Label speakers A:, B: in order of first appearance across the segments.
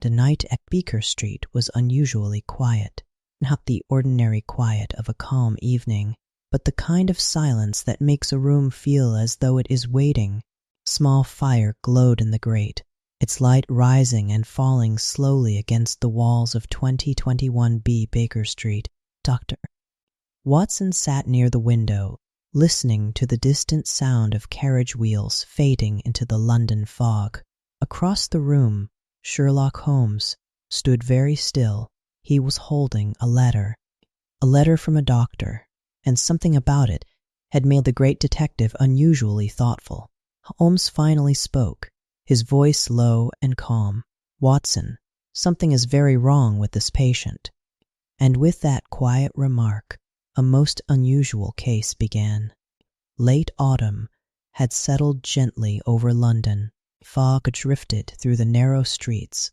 A: The night at Beaker Street was unusually quiet, not the ordinary quiet of a calm evening, but the kind of silence that makes a room feel as though it is waiting. Small fire glowed in the grate, its light rising and falling slowly against the walls of 2021B Baker Street. Dr. Watson sat near the window, listening to the distant sound of carriage wheels fading into the London fog. Across the room, Sherlock Holmes stood very still. He was holding a letter from a doctor, and something about it had made the great detective unusually thoughtful. Holmes finally spoke, his voice low and calm. "Watson, something is very wrong with this patient." And with that quiet remark, a most unusual case began. Late autumn had settled gently over London. Fog drifted through the narrow streets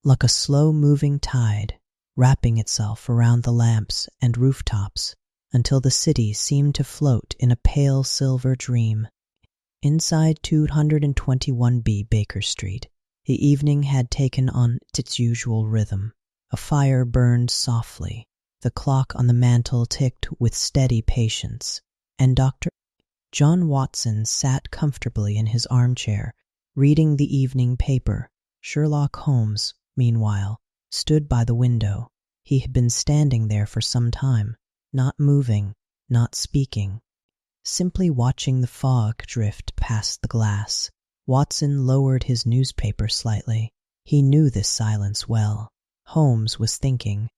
A: like a slow-moving tide, wrapping itself around the lamps and rooftops until the city seemed to float in a pale silver dream. Inside 221B Baker Street, the evening had taken on its usual rhythm. A fire burned softly, the clock on the mantel ticked with steady patience, and Dr. John Watson sat comfortably in his armchair, reading the evening paper. Sherlock Holmes, meanwhile, stood by the window. He had been standing there for some time, not moving, not speaking, simply watching the fog drift past the glass. Watson lowered his newspaper slightly. He knew this silence well. Holmes was thinking,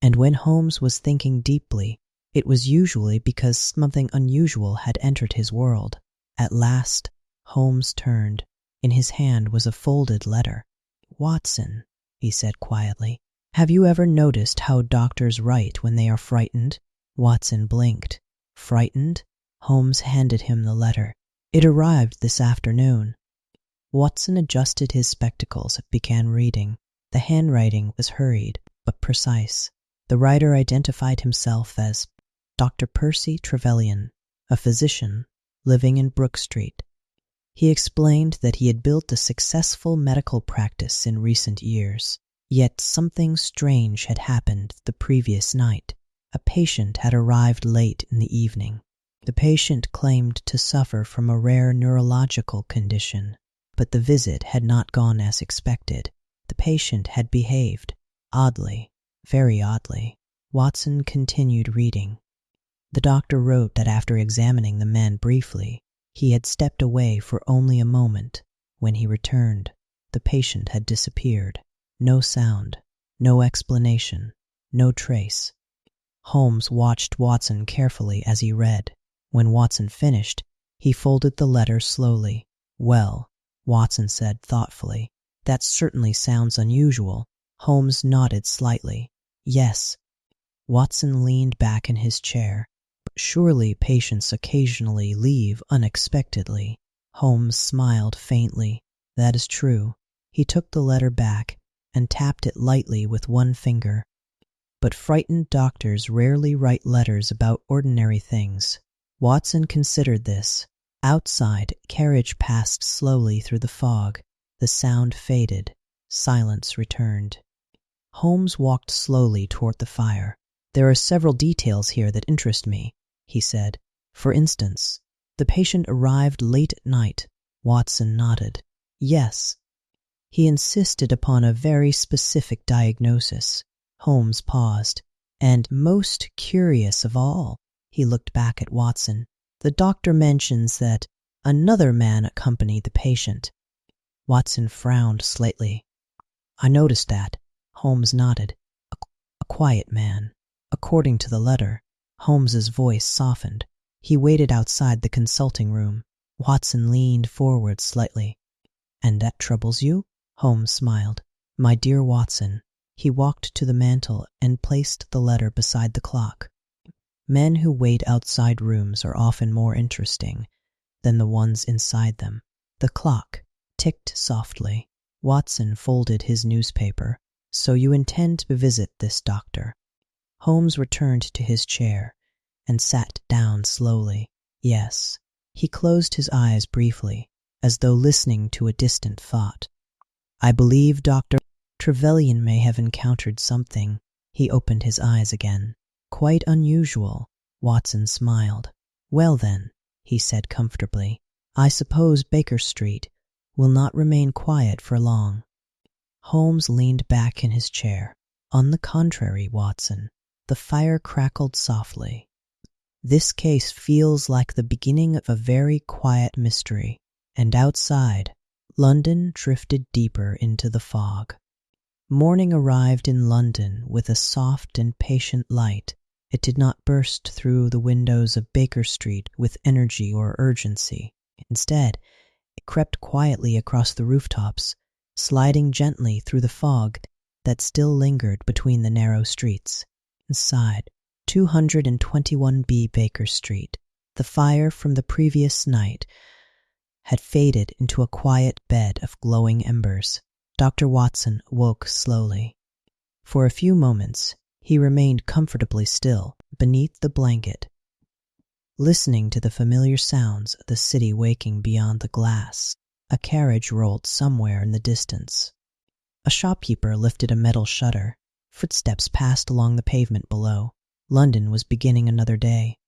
A: and when Holmes was thinking deeply, it was usually because something unusual had entered his world. At last, Holmes turned. In his hand was a folded letter. "Watson," he said quietly, "have you ever noticed how doctors write when they are frightened?" Watson blinked. "Frightened?" Holmes handed him the letter. "It arrived this afternoon." Watson adjusted his spectacles and began reading. The handwriting was hurried but precise. The writer identified himself as Dr. Percy Trevelyan, a physician living in Brook Street. He explained that he had built a successful medical practice in recent years, yet something strange had happened the previous night. A patient had arrived late in the evening. The patient claimed to suffer from a rare neurological condition, but the visit had not gone as expected. The patient had behaved oddly, very oddly. Watson continued reading. The doctor wrote that after examining the man briefly, he had stepped away for only a moment. When he returned, the patient had disappeared. No sound, no explanation, no trace. Holmes watched Watson carefully as he read. When Watson finished, he folded the letter slowly. "Well," Watson said thoughtfully, "that certainly sounds unusual." Holmes nodded slightly. "Yes." Watson leaned back in his chair. "But surely patients occasionally leave unexpectedly." Holmes smiled faintly. "That is true." He took the letter back and tapped it lightly with one finger. "But frightened doctors rarely write letters about ordinary things." Watson considered this. Outside, a carriage passed slowly through the fog. The sound faded. Silence returned. Holmes walked slowly toward the fire. "There are several details here that interest me," he said. "For instance, the patient arrived late at night." Watson nodded. "Yes." "He insisted upon a very specific diagnosis." Holmes paused. "And most curious of all," he looked back at Watson, "the doctor mentions that another man accompanied the patient." Watson frowned slightly. "I noticed that." Holmes nodded. A quiet man. According to the letter." Holmes's voice softened. He waited outside the consulting room. Watson leaned forward slightly. "And that troubles you?" Holmes smiled. "My dear Watson." He walked to the mantel and placed the letter beside the clock. Men who wait outside rooms are often more interesting than the ones inside them. The clock ticked softly. Watson folded his newspaper. "So you intend to visit this doctor?" Holmes returned to his chair and sat down slowly. "Yes." He closed his eyes briefly, as though listening to a distant thought. "I believe Dr. Trevelyan may have encountered something. He opened his eyes again. Quite unusual. Watson smiled. Well then, he said comfortably, I suppose Baker Street will not remain quiet for long. Holmes leaned back in his chair. On the contrary, Watson. The fire crackled softly. This case feels like the beginning of a very quiet mystery. And outside, London drifted deeper into the fog. Morning arrived in London with a soft and patient light. It did not burst through the windows of Baker Street with energy or urgency. Instead, it crept quietly across the rooftops, sliding gently through the fog that still lingered between the narrow streets. Inside 221B Baker Street, the fire from the previous night had faded into a quiet bed of glowing embers. Dr. Watson woke slowly. For a few moments, he remained comfortably still beneath the blanket, listening to the familiar sounds of the city waking beyond the glass. A carriage rolled somewhere in the distance. A shopkeeper lifted a metal shutter. Footsteps passed along the pavement below. London was beginning another day.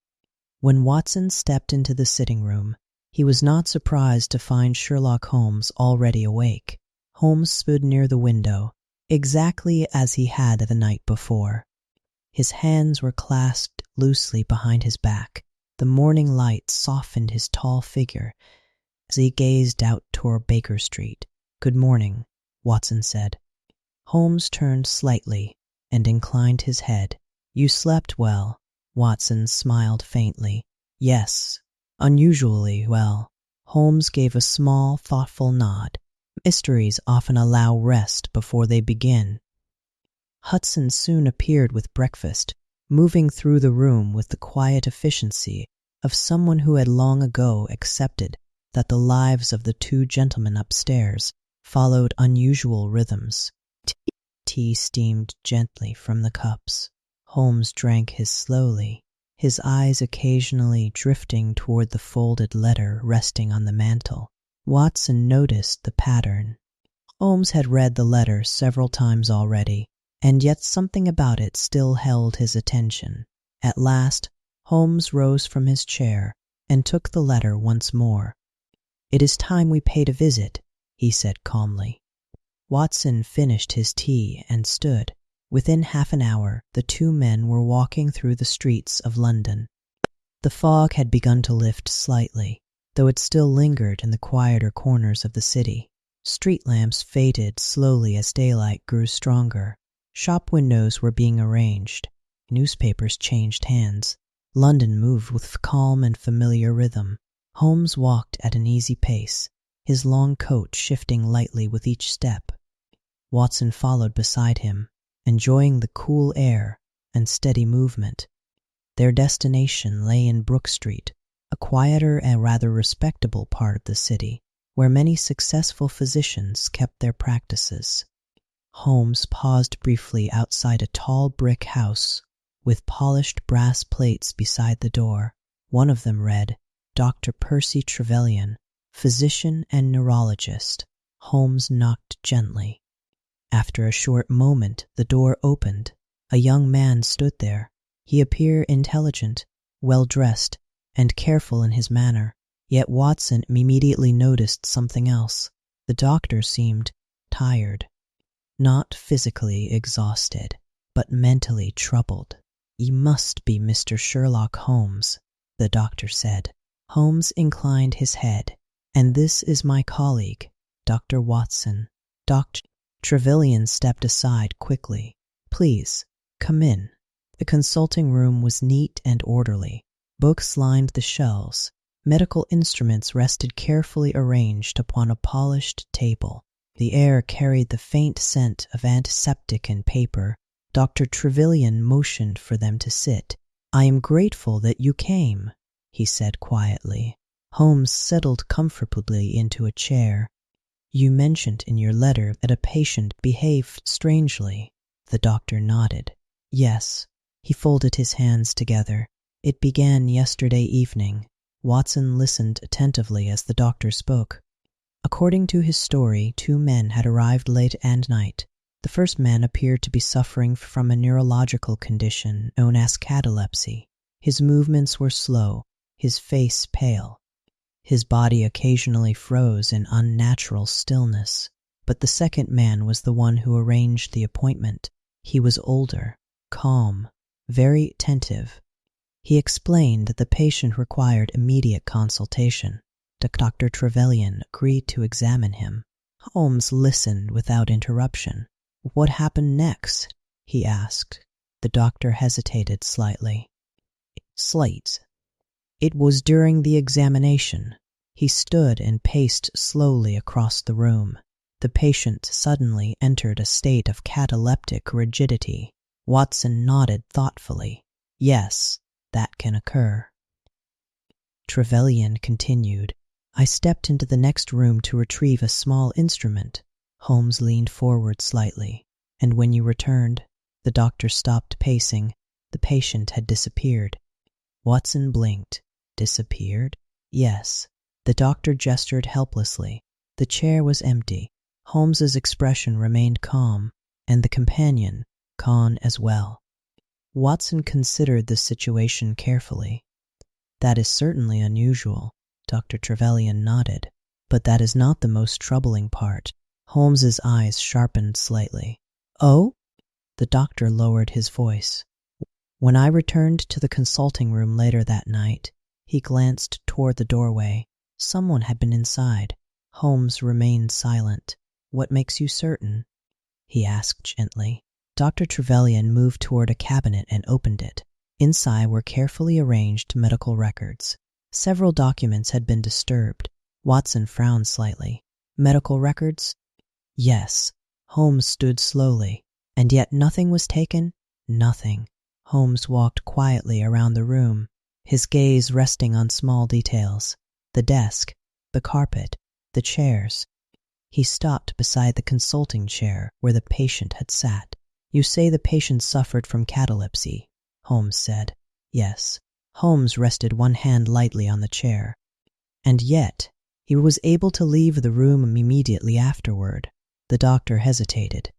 A: When Watson stepped into the sitting room, he was not surprised to find Sherlock Holmes already awake. Holmes stood near the window, exactly as he had the night before. His hands were clasped loosely behind his back. The morning light softened his tall figure as he gazed out toward Baker Street. Good morning, Watson said. Holmes turned slightly and inclined his head. You slept well. Watson smiled faintly. Yes, unusually well. Holmes gave a small, thoughtful nod. Mysteries often allow rest before they begin. Hudson soon appeared with breakfast, moving through the room with the quiet efficiency of someone who had long ago accepted that the lives of the two gentlemen upstairs followed unusual rhythms. Tea steamed gently from the cups. Holmes drank his slowly, his eyes occasionally drifting toward the folded letter resting on the mantel. Watson noticed the pattern. Holmes had read the letter several times already, and yet something about it still held his attention. At last, Holmes rose from his chair and took the letter once more. It is time we paid a visit, he said calmly. Watson finished his tea and stood. Within half an hour, the two men were walking through the streets of London. The fog had begun to lift slightly, though it still lingered in the quieter corners of the city. Street lamps faded slowly as daylight grew stronger. Shop windows were being arranged. Newspapers changed hands. London moved with calm and familiar rhythm. Holmes walked at an easy pace, his long coat shifting lightly with each step. Watson followed beside him, enjoying the cool air and steady movement. Their destination lay in Brook Street, a quieter and rather respectable part of the city, where many successful physicians kept their practices. Holmes paused briefly outside a tall brick house with polished brass plates beside the door. One of them read, Dr. Percy Trevelyan, physician and neurologist. Holmes knocked gently. After a short moment, the door opened. A young man stood there. He appeared intelligent, well-dressed, and careful in his manner. Yet Watson immediately noticed something else. The doctor seemed tired, not physically exhausted, but mentally troubled. "You must be Mr. Sherlock Holmes," the doctor said. Holmes inclined his head. "And this is my colleague, Dr. Watson." Dr. Trevelyan stepped aside quickly. "Please, come in." The consulting room was neat and orderly. Books lined the shelves. Medical instruments rested carefully arranged upon a polished table. The air carried the faint scent of antiseptic and paper. Dr. Trevelyan motioned for them to sit. "I am grateful that you came," he said quietly. Holmes settled comfortably into a chair. "You mentioned in your letter that a patient behaved strangely." The doctor nodded. "Yes." He folded his hands together. "It began yesterday evening." Watson listened attentively as the doctor spoke. According to his story, two men had arrived late at night. The first man appeared to be suffering from a neurological condition known as catalepsy. His movements were slow, his face pale. His body occasionally froze in unnatural stillness. But the second man was the one who arranged the appointment. He was older, calm, very attentive. He explained that the patient required immediate consultation. Dr. Trevelyan agreed to examine him. Holmes listened without interruption. "What happened next?" he asked. The doctor hesitated slightly. It was during the examination. He stood and paced slowly across the room. The patient suddenly entered a state of cataleptic rigidity. Watson nodded thoughtfully. "Yes, that can occur." Trevelyan continued. "I stepped into the next room to retrieve a small instrument." Holmes leaned forward slightly. "And when you returned?" The doctor stopped pacing. The patient had disappeared. Watson blinked. "Disappeared?" "Yes." The doctor gestured helplessly. The chair was empty. Holmes's expression remained calm, and the companion calm as well. Watson considered the situation carefully. "That is certainly unusual." Dr. Trevelyan nodded. "But that is not the most troubling part." Holmes's eyes sharpened slightly. "Oh?" The doctor lowered his voice. "When I returned to the consulting room later that night," he glanced toward the doorway. "Someone had been inside." Holmes remained silent. "What makes you certain?" he asked gently. Dr. Trevelyan moved toward a cabinet and opened it. Inside were carefully arranged medical records. Several documents had been disturbed. Watson frowned slightly. "Medical records?" "Yes." Holmes stood slowly. "And yet nothing was taken?" "Nothing." Holmes walked quietly around the room, his gaze resting on small details. The desk, the carpet, the chairs. He stopped beside the consulting chair where the patient had sat. "You say the patient suffered from catalepsy," Holmes said. "Yes." Holmes rested one hand lightly on the chair. "And yet, he was able to leave the room immediately afterward." The doctor hesitated.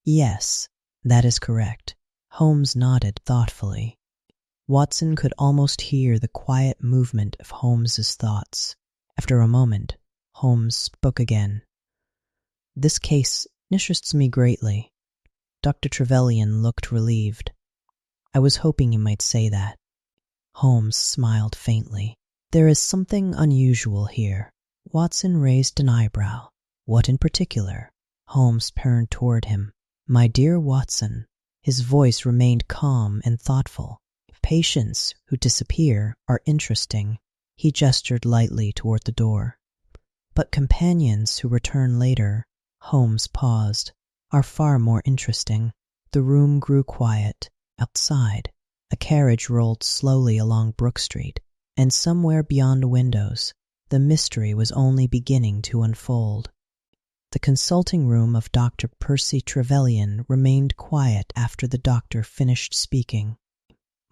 A: "Yes, that is correct." Holmes nodded thoughtfully. Watson could almost hear the quiet movement of Holmes's thoughts. After a moment, Holmes spoke again. "This case interests me greatly." Dr. Trevelyan looked relieved. "I was hoping you might say that." Holmes smiled faintly. "There is something unusual here." Watson raised an eyebrow. "What in particular?" Holmes turned toward him. "My dear Watson," his voice remained calm and thoughtful, "patients who disappear are interesting." He gestured lightly toward the door. "But companions who return later," Holmes paused, "are far more interesting." The room grew quiet. Outside, a carriage rolled slowly along Brook Street, and somewhere beyond the windows, the mystery was only beginning to unfold. The consulting room of Dr. Percy Trevelyan remained quiet after the doctor finished speaking.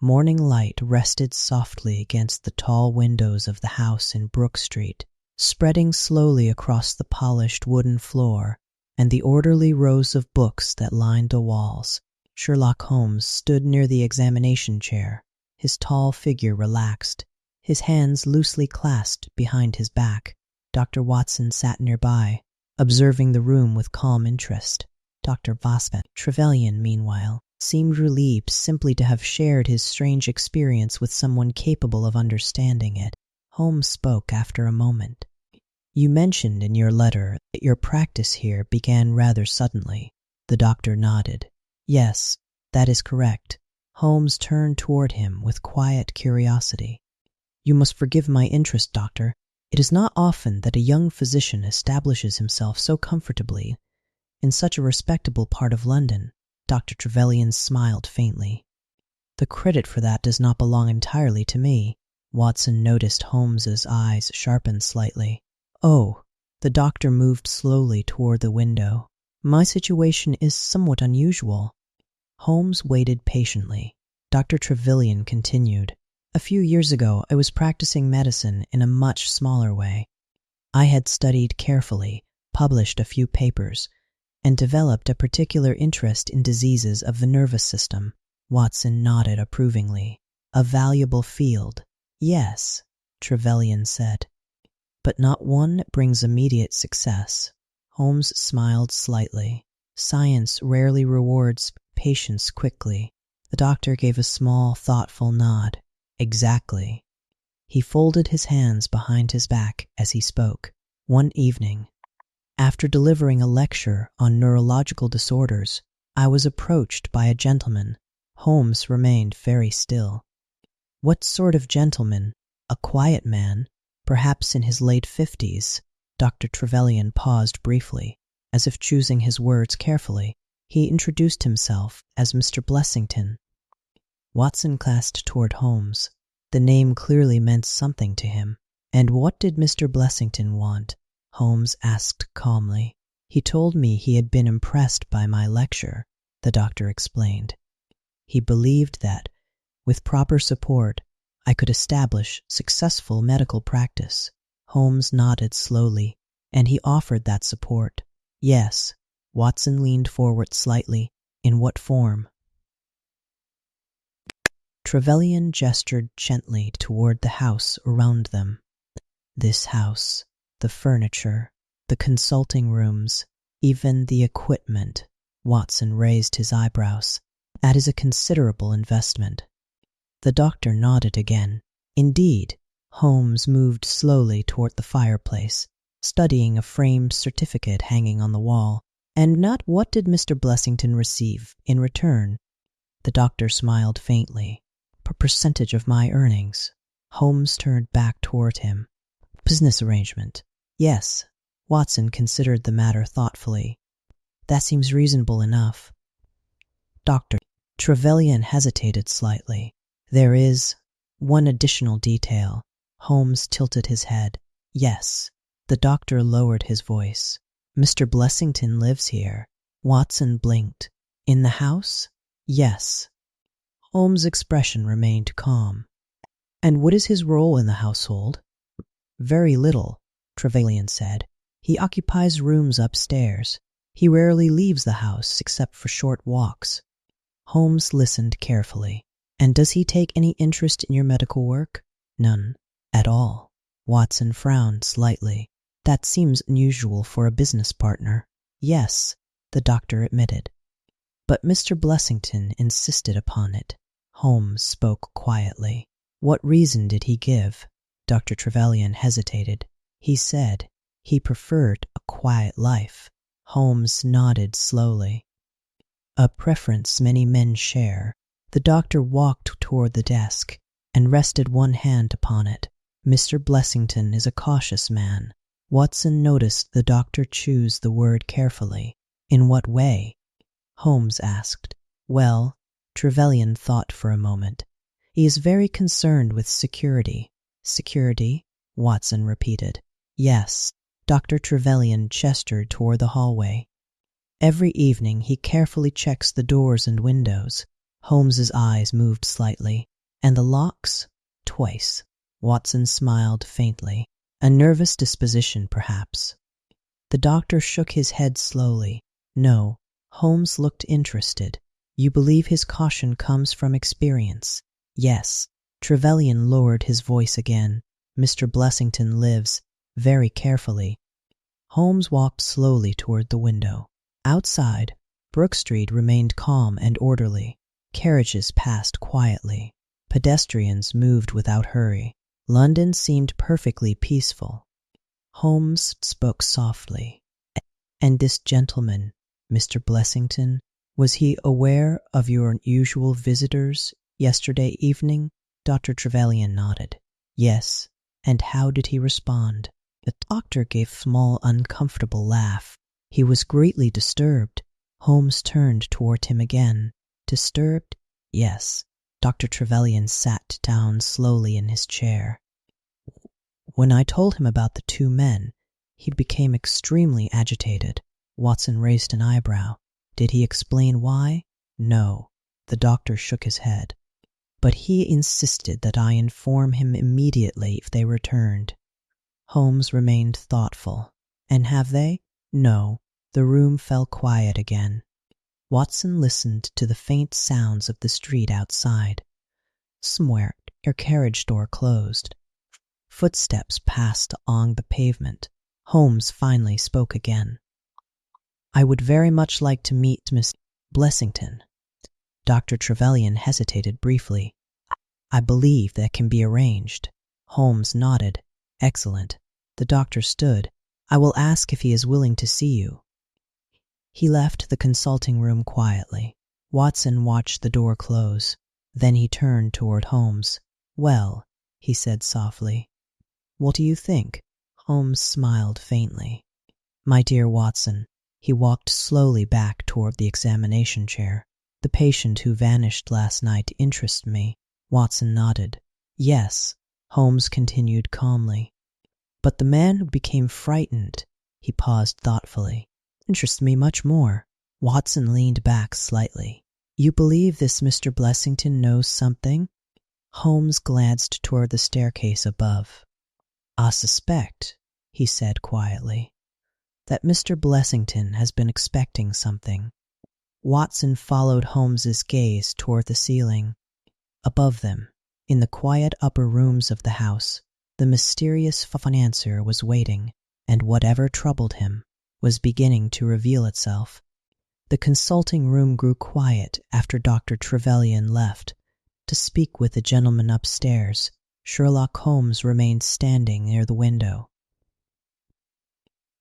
A: Morning light rested softly against the tall windows of the house in Brook Street, spreading slowly across the polished wooden floor and the orderly rows of books that lined the walls. Sherlock Holmes stood near the examination chair, his tall figure relaxed, his hands loosely clasped behind his back. Dr. Watson sat nearby, observing the room with calm interest. Dr. Trevelyan, meanwhile, seemed relieved simply to have shared his strange experience with someone capable of understanding it. Holmes spoke after a moment. "You mentioned in your letter that your practice here began rather suddenly." The doctor nodded. "Yes, that is correct." Holmes turned toward him with quiet curiosity. "You must forgive my interest, doctor. It is not often that a young physician establishes himself so comfortably in such a respectable part of London." Dr. Trevelyan smiled faintly. "The credit for that does not belong entirely to me." Watson noticed Holmes's eyes sharpen slightly. "Oh." The doctor moved slowly toward the window. "My situation is somewhat unusual." Holmes waited patiently. Dr. Trevelyan continued. "A few years ago, I was practicing medicine in a much smaller way. I had studied carefully, published a few papers, and developed a particular interest in diseases of the nervous system. Watson nodded approvingly. A valuable field. Yes, Trevelyan said, but not one that brings immediate success. Holmes smiled slightly. Science rarely rewards patience quickly. The doctor gave a small, thoughtful nod. Exactly. He folded his hands behind his back as he spoke. One evening, after delivering a lecture on neurological disorders, I was approached by a gentleman. Holmes remained very still. What sort of gentleman? A quiet man, perhaps in his late 50s. Dr. Trevelyan paused briefly, as if choosing his words carefully. He introduced himself as Mr. Blessington. Watson glanced toward Holmes. The name clearly meant something to him. And what did Mr. Blessington want? Holmes asked calmly. He told me he had been impressed by my lecture, the doctor explained. He believed that, with proper support, I could establish successful medical practice. Holmes nodded slowly, and he offered that support. Yes. Watson leaned forward slightly. In what form? Trevelyan gestured gently toward the house around them. This house, the furniture, the consulting rooms, even the equipment. Watson raised his eyebrows. That is a considerable investment. The doctor nodded again. Indeed. Holmes moved slowly toward the fireplace, studying a framed certificate hanging on the wall. And not what did Mr. Blessington receive in return? The doctor smiled faintly. A percentage of my earnings. Holmes turned back toward him. Business arrangement. Yes. Watson considered the matter thoughtfully. That seems reasonable enough. Dr. Trevelyan hesitated slightly. There is one additional detail. Holmes tilted his head. Yes. The doctor lowered his voice. Mr. Blessington lives here. Watson blinked. In the house? Yes. Holmes' expression remained calm. And what is his role in the household? Very little, Trevelyan said. He occupies rooms upstairs. He rarely leaves the house except for short walks. Holmes listened carefully. And does he take any interest in your medical work? None. At all. Watson frowned slightly. That seems unusual for a business partner. Yes, the doctor admitted. But Mr. Blessington insisted upon it. Holmes spoke quietly. What reason did he give? Dr. Trevelyan hesitated. He said he preferred a quiet life. Holmes nodded slowly. A preference many men share. The doctor walked toward the desk and rested one hand upon it. Mr. Blessington is a cautious man. Watson noticed the doctor choose the word carefully. In what way? Holmes asked. Well, Trevelyan thought for a moment. He is very concerned with security. Security? Watson repeated. Yes. Dr. Trevelyan gestured toward the hallway. Every evening he carefully checks the doors and windows. Holmes's eyes moved slightly. And the locks? Twice. Watson smiled faintly. A nervous disposition, perhaps. The doctor shook his head slowly. No. Holmes looked interested. You believe his caution comes from experience? Yes. Trevelyan lowered his voice again. Mr. Blessington lives very carefully. Holmes walked slowly toward the window. Outside, Brook Street remained calm and orderly. Carriages passed quietly. Pedestrians moved without hurry. London seemed perfectly peaceful. Holmes spoke softly. And this gentleman, Mr. Blessington, was he aware of your unusual visitors yesterday evening? Dr. Trevelyan nodded. Yes. And how did he respond? The doctor gave a small, uncomfortable laugh. He was greatly disturbed. Holmes turned toward him again. Disturbed? Yes. Dr. Trevelyan sat down slowly in his chair. When I told him about the two men, he became extremely agitated. Watson raised an eyebrow. Did he explain why? No. The doctor shook his head. But he insisted that I inform him immediately if they returned. Holmes remained thoughtful. And have they? No. The room fell quiet again. Watson listened to the faint sounds of the street outside. Somewhere, a carriage door closed. Footsteps passed along the pavement. Holmes finally spoke again. "I would very much like to meet Miss Blessington." Dr. Trevelyan hesitated briefly. "I believe that can be arranged." Holmes nodded. "Excellent." The doctor stood. "I will ask if he is willing to see you." He left the consulting room quietly. Watson watched the door close. Then he turned toward Holmes. "Well," he said softly, "what do you think?" Holmes smiled faintly. "My dear Watson," he walked slowly back toward the examination chair. "The patient who vanished last night interests me." Watson nodded. "Yes," Holmes continued calmly. "But the man who became frightened," he paused thoughtfully, "interests me much more." Watson leaned back slightly. "You believe this Mr. Blessington knows something?" Holmes glanced toward the staircase above. "I suspect," he said quietly, "that Mr. Blessington has been expecting something." Watson followed Holmes's gaze toward the ceiling. Above them, in the quiet upper rooms of the house, the mysterious financier was waiting, and whatever troubled him was beginning to reveal itself. The consulting room grew quiet after Dr. Trevelyan left to speak with the gentleman upstairs. Sherlock Holmes remained standing near the window.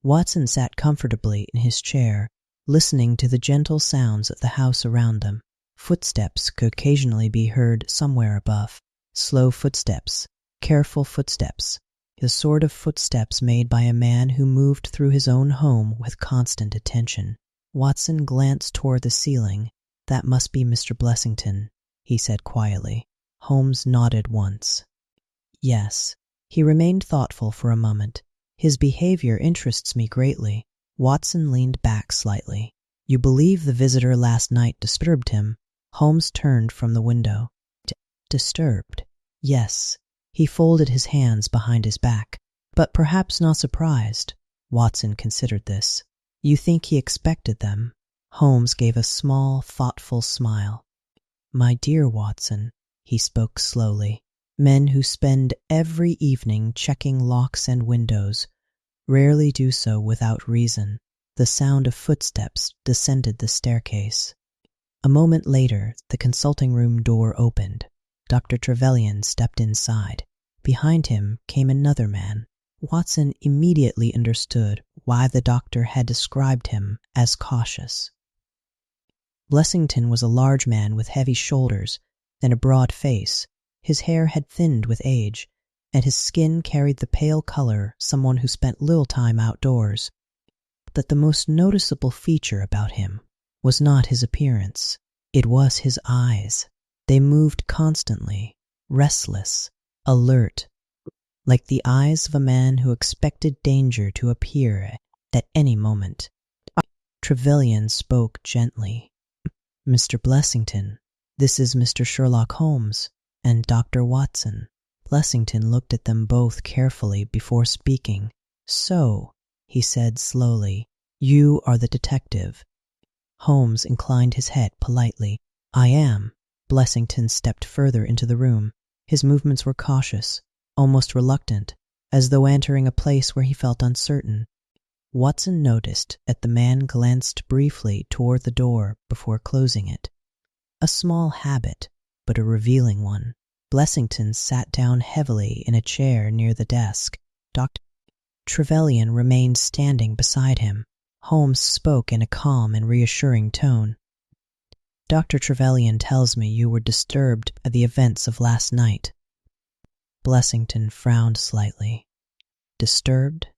A: Watson sat comfortably in his chair, listening to the gentle sounds of the house around them. Footsteps could occasionally be heard somewhere above. Slow footsteps, careful footsteps, the sort of footsteps made by a man who moved through his own home with constant attention. Watson glanced toward the ceiling. "That must be Mr. Blessington," he said quietly. Holmes nodded once. "Yes." He remained thoughtful for a moment. "His behavior interests me greatly." Watson leaned back slightly. "You believe the visitor last night disturbed him?" Holmes turned from the window. "Disturbed? Yes." He folded his hands behind his back. "But perhaps not surprised." Watson considered this. "You think he expected them?" Holmes gave a small, thoughtful smile. "My dear Watson," he spoke slowly, "men who spend every evening checking locks and windows rarely do so without reason." The sound of footsteps descended the staircase. A moment later, the consulting room door opened. Dr. Trevelyan stepped inside. Behind him came another man. Watson immediately understood why the doctor had described him as cautious. Blessington was a large man with heavy shoulders and a broad face. His hair had thinned with age, and his skin carried the pale color someone who spent little time outdoors. But the most noticeable feature about him was not his appearance. It was his eyes. They moved constantly, restless, alert, like the eyes of a man who expected danger to appear at any moment. Trevelyan spoke gently. "Mr. Blessington, this is Mr. Sherlock Holmes and Dr. Watson." Blessington looked at them both carefully before speaking. "So," he said slowly, "you are the detective." Holmes inclined his head politely. "I am." Blessington stepped further into the room. His movements were cautious, almost reluctant, as though entering a place where he felt uncertain. Watson noticed that the man glanced briefly toward the door before closing it. A small habit, but a revealing one. Blessington sat down heavily in a chair near the desk. Dr. Trevelyan remained standing beside him. Holmes spoke in a calm and reassuring tone. "Dr. Trevelyan tells me you were disturbed by the events of last night." Blessington frowned slightly. "Disturbed?"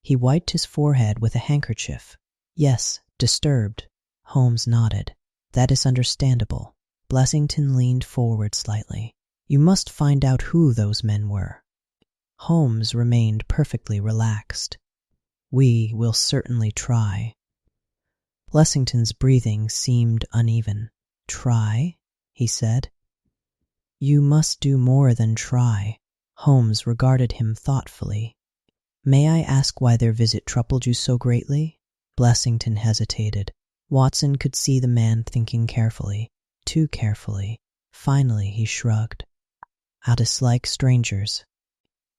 A: He wiped his forehead with a handkerchief. "Yes, disturbed." Holmes nodded. "That is understandable." Blessington leaned forward slightly. "You must find out who those men were." Holmes remained perfectly relaxed. "We will certainly try." Blessington's breathing seemed uneven. "Try?" he said. "You must do more than try." Holmes regarded him thoughtfully. May I ask why their visit troubled you so greatly? Blessington hesitated. Watson could see the man thinking carefully, too carefully. Finally he shrugged. I dislike strangers.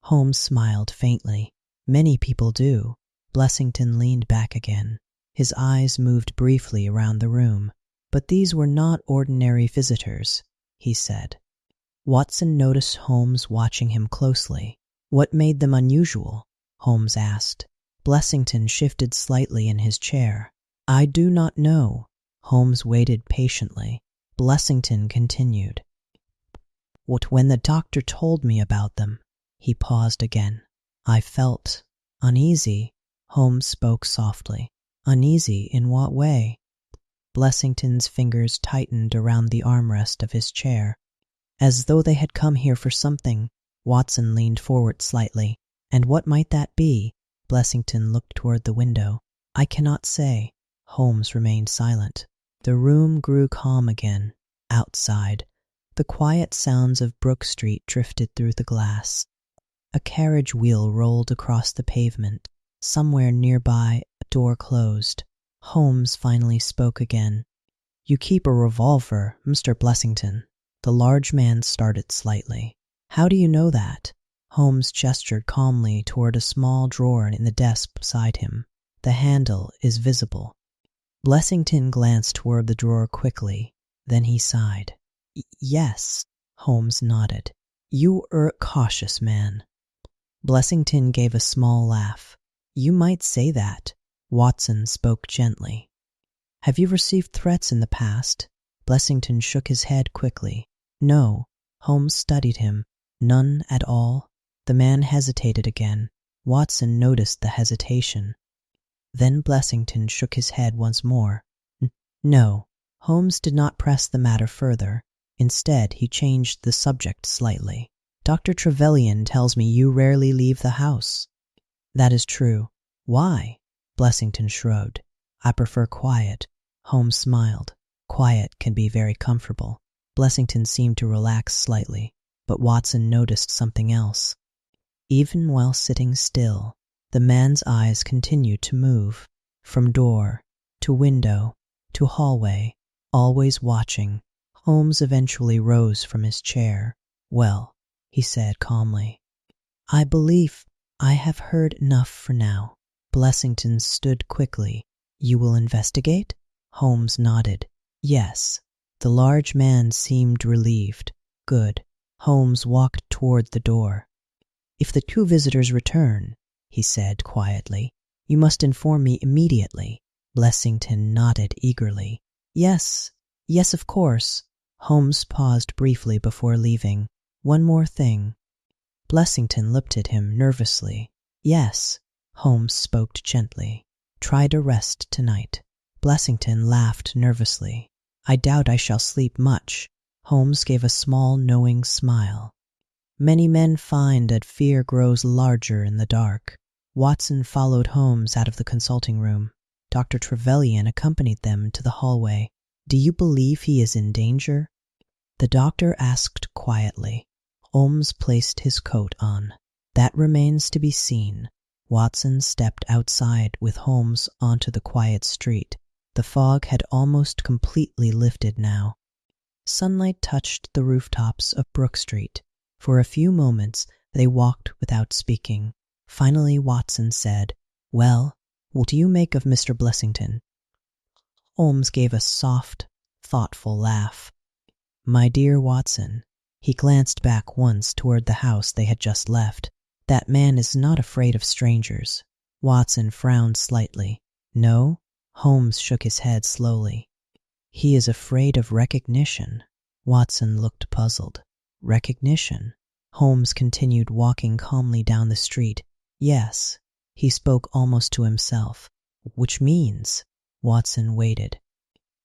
A: Holmes smiled faintly. Many people do. Blessington leaned back again. His eyes moved briefly around the room. But these were not ordinary visitors, he said. Watson noticed Holmes watching him closely. What made them unusual? Holmes asked. Blessington shifted slightly in his chair. I do not know. Holmes waited patiently. Blessington continued. When the doctor told me about them, he paused again. I felt uneasy. Holmes spoke softly. Uneasy in what way? Blessington's fingers tightened around the armrest of his chair. As though they had come here for something. Watson leaned forward slightly. And what might that be? Blessington looked toward the window. I cannot say. Holmes remained silent. The room grew calm again. Outside, the quiet sounds of Brook Street drifted through the glass. A carriage wheel rolled across the pavement. Somewhere nearby, a door closed. Holmes finally spoke again. You keep a revolver, Mr. Blessington. The large man started slightly. How do you know that? Holmes gestured calmly toward a small drawer in the desk beside him. The handle is visible. Blessington glanced toward the drawer quickly. Then he sighed. Yes, Holmes nodded. You are a cautious man. Blessington gave a small laugh. You might say that. Watson spoke gently. Have you received threats in the past? Blessington shook his head quickly. No. Holmes studied him. None at all. The man hesitated again. Watson noticed the hesitation. Then Blessington shook his head once more. No. Holmes did not press the matter further. Instead, he changed the subject slightly. Dr. Trevelyan tells me you rarely leave the house. That is true. Why? Blessington shrugged. I prefer quiet. Holmes smiled. Quiet can be very comfortable. Blessington seemed to relax slightly, but Watson noticed something else. Even while sitting still, the man's eyes continued to move, from door to window to hallway, always watching. Holmes eventually rose from his chair. Well, he said calmly, I believe I have heard enough for now. Blessington stood quickly. You will investigate? Holmes nodded. Yes. The large man seemed relieved. Good. Holmes walked toward the door. If the two visitors return, he said quietly, you must inform me immediately. Blessington nodded eagerly. Yes, of course. Holmes paused briefly before leaving. One more thing. Blessington looked at him nervously. Yes. Holmes spoke gently. Try to rest tonight. Blessington laughed nervously. I doubt I shall sleep much. Holmes gave a small, knowing smile. Many men find that fear grows larger in the dark. Watson followed Holmes out of the consulting room. Dr. Trevelyan accompanied them to the hallway. Do you believe he is in danger? The doctor asked quietly. Holmes placed his coat on. That remains to be seen. Watson stepped outside with Holmes onto the quiet street. The fog had almost completely lifted now. Sunlight touched the rooftops of Brook Street. For a few moments they walked without speaking. Finally Watson said, Well, what do you make of Mr. Blessington? Holmes gave a soft, thoughtful laugh. My dear Watson, he glanced back once toward the house they had just left. That man is not afraid of strangers. Watson frowned slightly. No? Holmes shook his head slowly. He is afraid of recognition. Watson looked puzzled. Recognition? Holmes continued walking calmly down the street. Yes. He spoke almost to himself. Which means? Watson waited.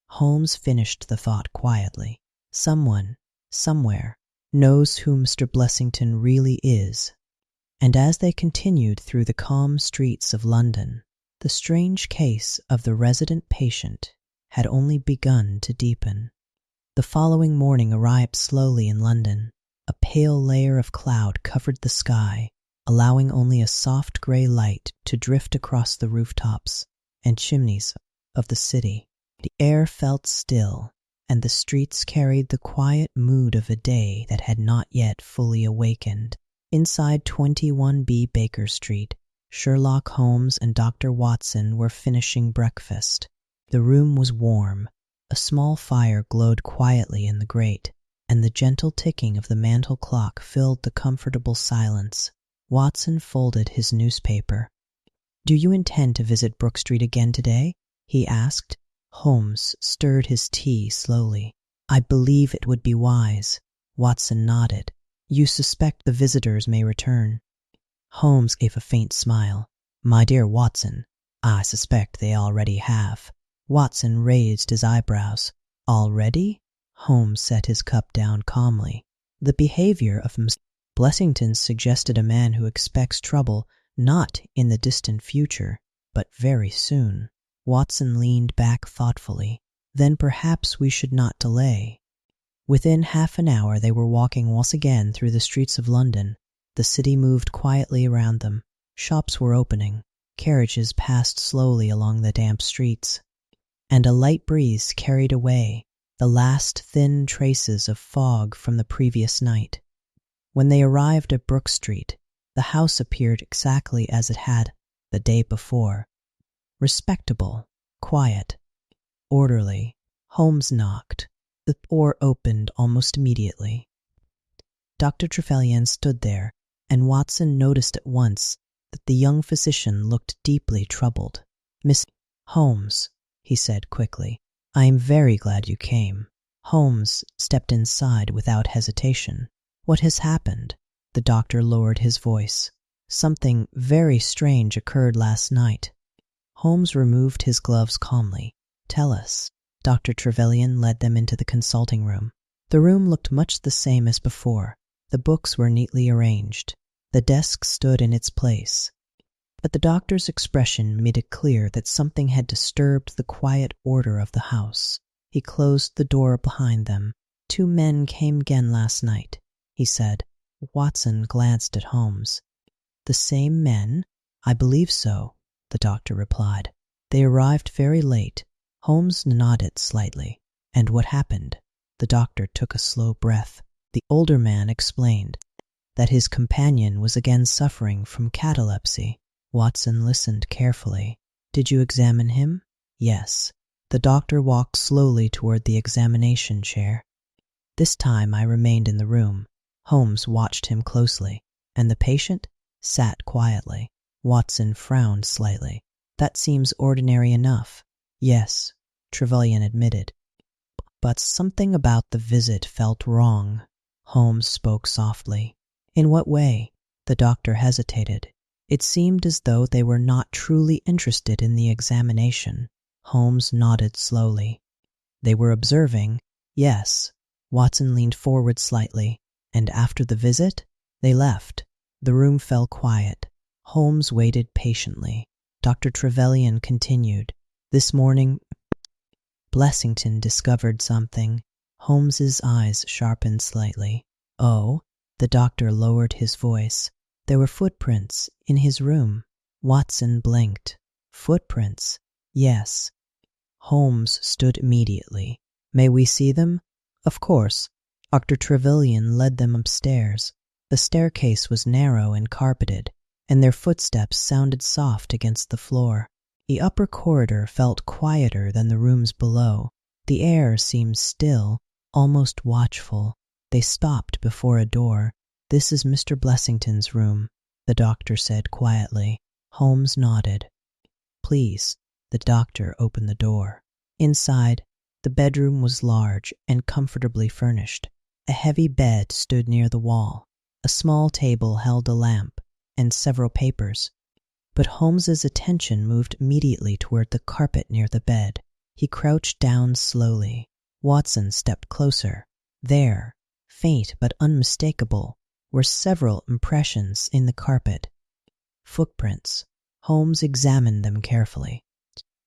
A: Holmes finished the thought quietly. Someone, somewhere, knows who Mr. Blessington really is. And as they continued through the calm streets of London, the strange case of the resident patient had only begun to deepen. The following morning arrived slowly in London. A pale layer of cloud covered the sky. allowing only a soft gray light to drift across the rooftops and chimneys of the city. The air felt still, and the streets carried the quiet mood of a day that had not yet fully awakened. Inside 21B Baker Street, Sherlock Holmes and Dr. Watson were finishing breakfast. The room was warm. A small fire glowed quietly in the grate, and the gentle ticking of the mantel clock filled the comfortable silence. Watson folded his newspaper. "Do you intend to visit Brook Street again today?" he asked. Holmes stirred his tea slowly. "I believe it would be wise." Watson nodded. "You suspect the visitors may return?" Holmes gave a faint smile. "My dear Watson, I suspect they already have." Watson raised his eyebrows. "Already?" Holmes set his cup down calmly. The behavior of Mr. Blessington suggested a man who expects trouble not in the distant future, but very soon. Watson leaned back thoughtfully. "Then perhaps we should not delay." Within half an hour they were walking once again through the streets of London. The city moved quietly around them. Shops were opening. Carriages passed slowly along the damp streets, and a light breeze carried away the last thin traces of fog from the previous night. When they arrived at Brook Street, the house appeared exactly as it had the day before. Respectable, quiet, orderly. Holmes knocked. The door opened almost immediately. Dr. Trevelyan stood there, and Watson noticed at once that the young physician looked deeply troubled. "Miss Holmes," he said quickly, "I am very glad you came." Holmes stepped inside without hesitation. "What has happened?" The doctor lowered his voice. "Something very strange occurred last night." Holmes removed his gloves calmly. "Tell us." Dr. Trevelyan led them into the consulting room. The room looked much the same as before. The books were neatly arranged. The desk stood in its place. But the doctor's expression made it clear that something had disturbed the quiet order of the house. He closed the door behind them. "Two men came again last night," he said. Watson glanced at Holmes. "The same men?" "I believe so," the doctor replied. "They arrived very late." Holmes nodded slightly. "And what happened?" The doctor took a slow breath. The older man explained that his companion was again suffering from catalepsy. Watson listened carefully. "Did you examine him?" "Yes." The doctor walked slowly toward the examination chair. "This time I remained in the room." Holmes watched him closely. "And the patient?" "Sat quietly." Watson frowned slightly. "That seems ordinary enough." "Yes," Trevelyan admitted. "But something about the visit felt wrong." Holmes spoke softly. "In what way?" The doctor hesitated. "It seemed as though they were not truly interested in the examination." Holmes nodded slowly. "They were observing?" "Yes." Watson leaned forward slightly. "And after the visit?" "They left." The room fell quiet. Holmes waited patiently. Dr. Trevelyan continued. "This morning, Blessington discovered something." Holmes's eyes sharpened slightly. "Oh?" The doctor lowered his voice. "There were footprints in his room." Watson blinked. "Footprints?" "Yes." Holmes stood immediately. "May we see them?" "Of course." Dr. Trevelyan led them upstairs. The staircase was narrow and carpeted, and their footsteps sounded soft against the floor. The upper corridor felt quieter than the rooms below. The air seemed still, almost watchful. They stopped before a door. "This is Mr. Blessington's room," the doctor said quietly. Holmes nodded. "Please." The doctor opened the door. Inside, the bedroom was large and comfortably furnished. A heavy bed stood near the wall. A small table held a lamp and several papers. But Holmes's attention moved immediately toward the carpet near the bed. He crouched down slowly. Watson stepped closer. There, faint but unmistakable, were several impressions in the carpet. Footprints. Holmes examined them carefully.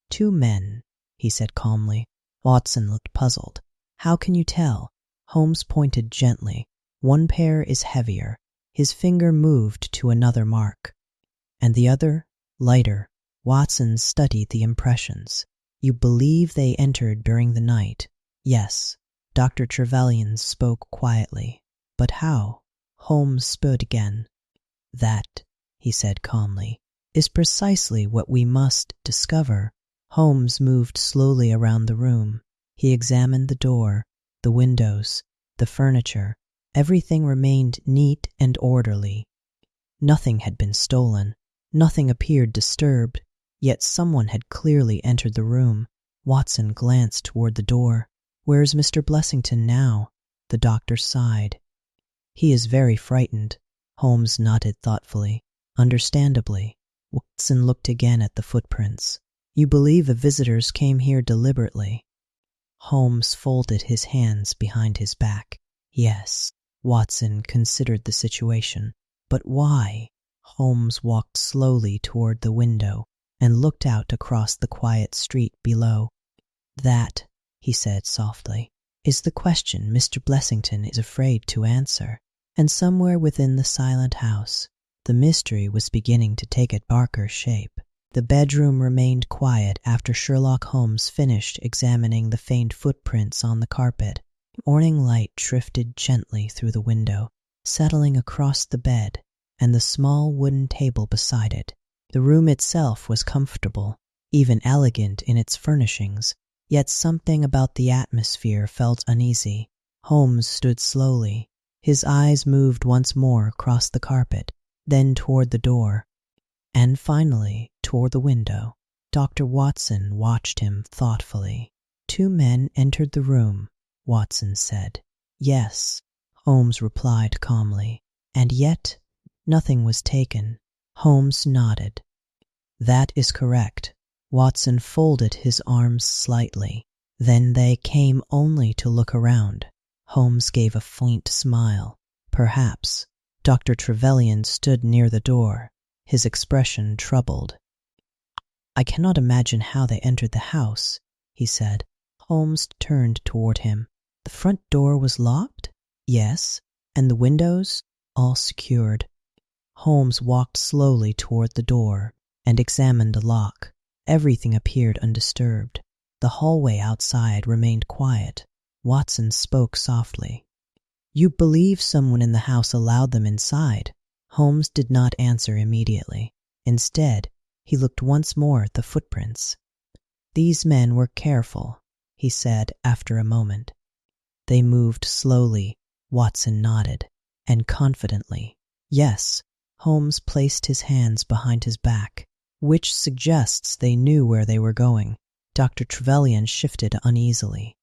A: "Two men," he said calmly. Watson looked puzzled. "How can you tell?" Holmes pointed gently. "One pair is heavier, His finger moved to another mark. And the other, lighter. Watson studied the impressions. You believe they entered during the night? Yes. Dr. Trevelyan spoke quietly. But how? Holmes spoke again. That, he said calmly, is precisely what we must discover. Holmes moved slowly around the room. He examined the door, the windows, the furniture. Everything remained neat and orderly. Nothing had been stolen. Nothing appeared disturbed. Yet someone had clearly entered the room. Watson glanced toward the door. Where is Mr. Blessington now? The doctor sighed. He is very frightened. Holmes nodded thoughtfully. Understandably. Watson looked again at the footprints. You believe the visitors came here deliberately? Holmes folded his hands behind his back. Yes. Watson considered the situation. But why? Holmes walked slowly toward the window and looked out across the quiet street below. That, he said softly, is the question Mr. Blessington is afraid to answer. And somewhere within the silent house, the mystery was beginning to take a darker shape. The bedroom remained quiet after Sherlock Holmes finished examining the faint footprints on the carpet. Morning light drifted gently through the window, settling across the bed and the small wooden table beside it. The room itself was comfortable, even elegant in its furnishings, yet something about the atmosphere felt uneasy. Holmes stood slowly. His eyes moved once more across the carpet, then toward the door, and finally toward the window. Dr. Watson watched him thoughtfully. 2 men entered the room, Watson said. Yes, Holmes replied calmly. And yet, nothing was taken. Holmes nodded. That is correct. Watson folded his arms slightly. Then they came only to look around. Holmes gave a faint smile. Perhaps. Dr. Trevelyan stood near the door, his expression troubled. I cannot imagine how they entered the house, he said. Holmes turned toward him. The front door was locked? Yes. And the windows? All secured. Holmes walked slowly toward the door and examined the lock. Everything appeared undisturbed. The hallway outside remained quiet. Watson spoke softly. You believe someone in the house allowed them inside? Holmes did not answer immediately. Instead, he looked once more at the footprints. These men were careful, he said after a moment. They moved slowly, Watson nodded, and confidently. Yes. Holmes placed his hands behind his back, which suggests they knew where they were going. Dr. Trevelyan shifted uneasily.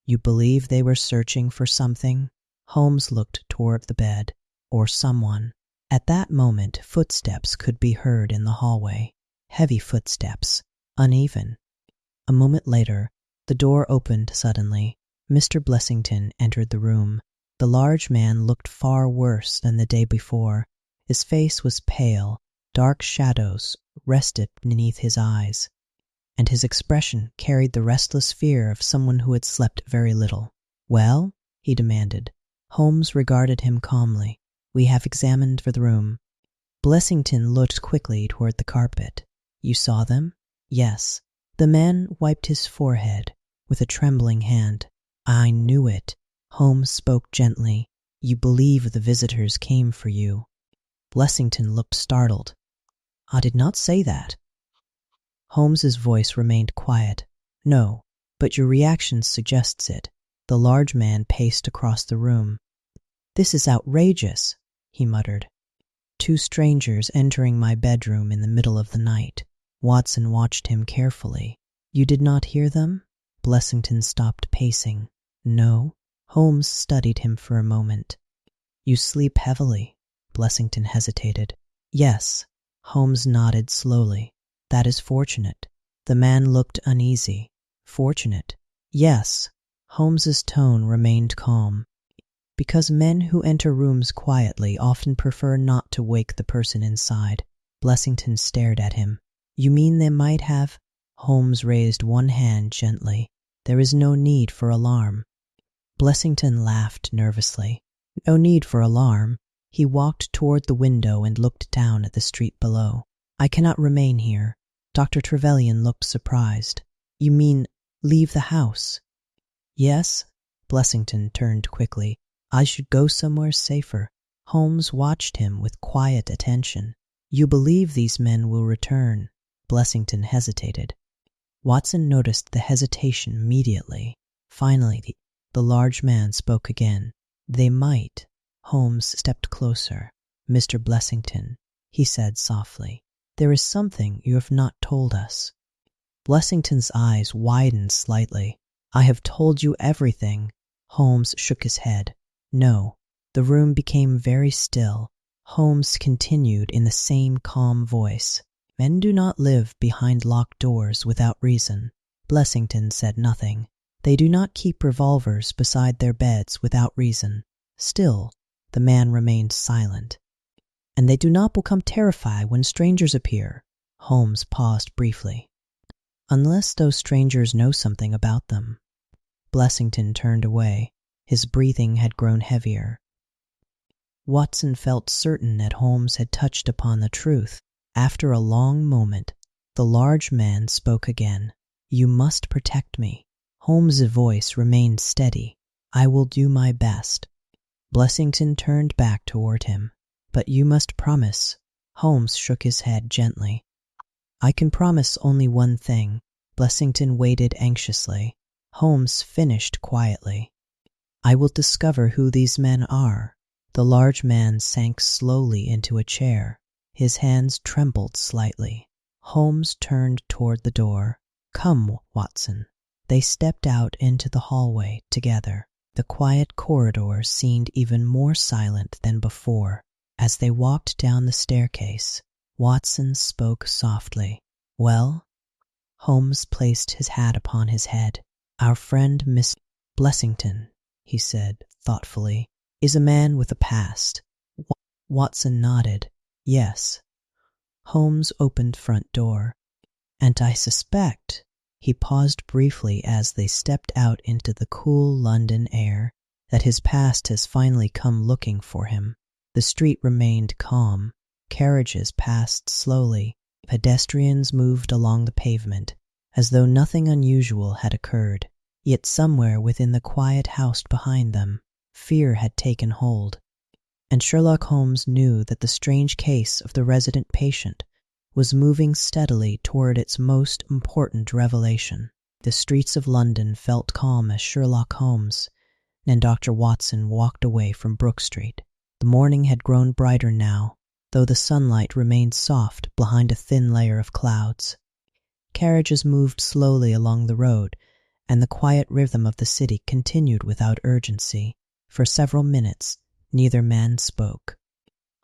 A: You believe they were searching for something? Holmes looked toward the bed, or someone. At that moment, footsteps could be heard in the hallway. Heavy footsteps, uneven. A moment later, the door opened suddenly. Mr. Blessington entered the room. The large man looked far worse than the day before. His face was pale, dark shadows rested beneath his eyes, and his expression carried the restless fear of someone who had slept very little. Well? He demanded. Holmes regarded him calmly. We have examined the room. Blessington looked quickly toward the carpet. You saw them? Yes. The man wiped his forehead with a trembling hand. I knew it. Holmes spoke gently. You believe the visitors came for you. Blessington looked startled. I did not say that. Holmes's voice remained quiet. No, but your reaction suggests it. The large man paced across the room. This is outrageous, he muttered. 2 strangers entering my bedroom in the middle of the night. Watson watched him carefully. You did not hear them? Blessington stopped pacing. No. Holmes studied him for a moment. You sleep heavily. Blessington hesitated. Yes. Holmes nodded slowly. That is fortunate. The man looked uneasy. Fortunate? Yes. Holmes's tone remained calm. Because men who enter rooms quietly often prefer not to wake the person inside. Blessington stared at him. You mean they might have? Holmes raised one hand gently. There is no need for alarm. Blessington laughed nervously. No need for alarm. He walked toward the window and looked down at the street below. I cannot remain here. Dr. Trevelyan looked surprised. You mean leave the house? Yes. Blessington turned quickly. I should go somewhere safer. Holmes watched him with quiet attention. You believe these men will return? Blessington hesitated. Watson noticed the hesitation immediately. Finally, the large man spoke again. They might. Holmes stepped closer. Mr. Blessington, he said softly, there is something you have not told us. Blessington's eyes widened slightly. I have told you everything. Holmes shook his head. No. The room became very still. Holmes continued in the same calm voice. Men do not live behind locked doors without reason. Blessington said nothing. They do not keep revolvers beside their beds without reason. Still, the man remained silent. And they do not become terrified when strangers appear. Holmes paused briefly. Unless those strangers know something about them. Blessington turned away. His breathing had grown heavier. Watson felt certain that Holmes had touched upon the truth. After a long moment, the large man spoke again. You must protect me. Holmes' voice remained steady. I will do my best. Blessington turned back toward him. But you must promise. Holmes shook his head gently. I can promise only one thing. Blessington waited anxiously. Holmes finished quietly. I will discover who these men are. The large man sank slowly into a chair. His hands trembled slightly. Holmes turned toward the door. Come, Watson. They stepped out into the hallway together. The quiet corridor seemed even more silent than before. As they walked down the staircase, Watson spoke softly. Well? Holmes placed his hat upon his head. Our friend Miss Blessington, he said thoughtfully, is a man with a past. Watson nodded. Yes. Holmes opened front door. And I suspect, he paused briefly as they stepped out into the cool London air, that his past has finally come looking for him. The street remained calm. Carriages passed slowly. Pedestrians moved along the pavement, as though nothing unusual had occurred. Yet somewhere within the quiet house behind them, fear had taken hold. And Sherlock Holmes knew that the strange case of the resident patient was moving steadily toward its most important revelation. The streets of London felt calm as Sherlock Holmes and Dr. Watson walked away from Brook Street. The morning had grown brighter now, though the sunlight remained soft behind a thin layer of clouds. Carriages moved slowly along the road, and the quiet rhythm of the city continued without urgency. For several minutes, neither man spoke.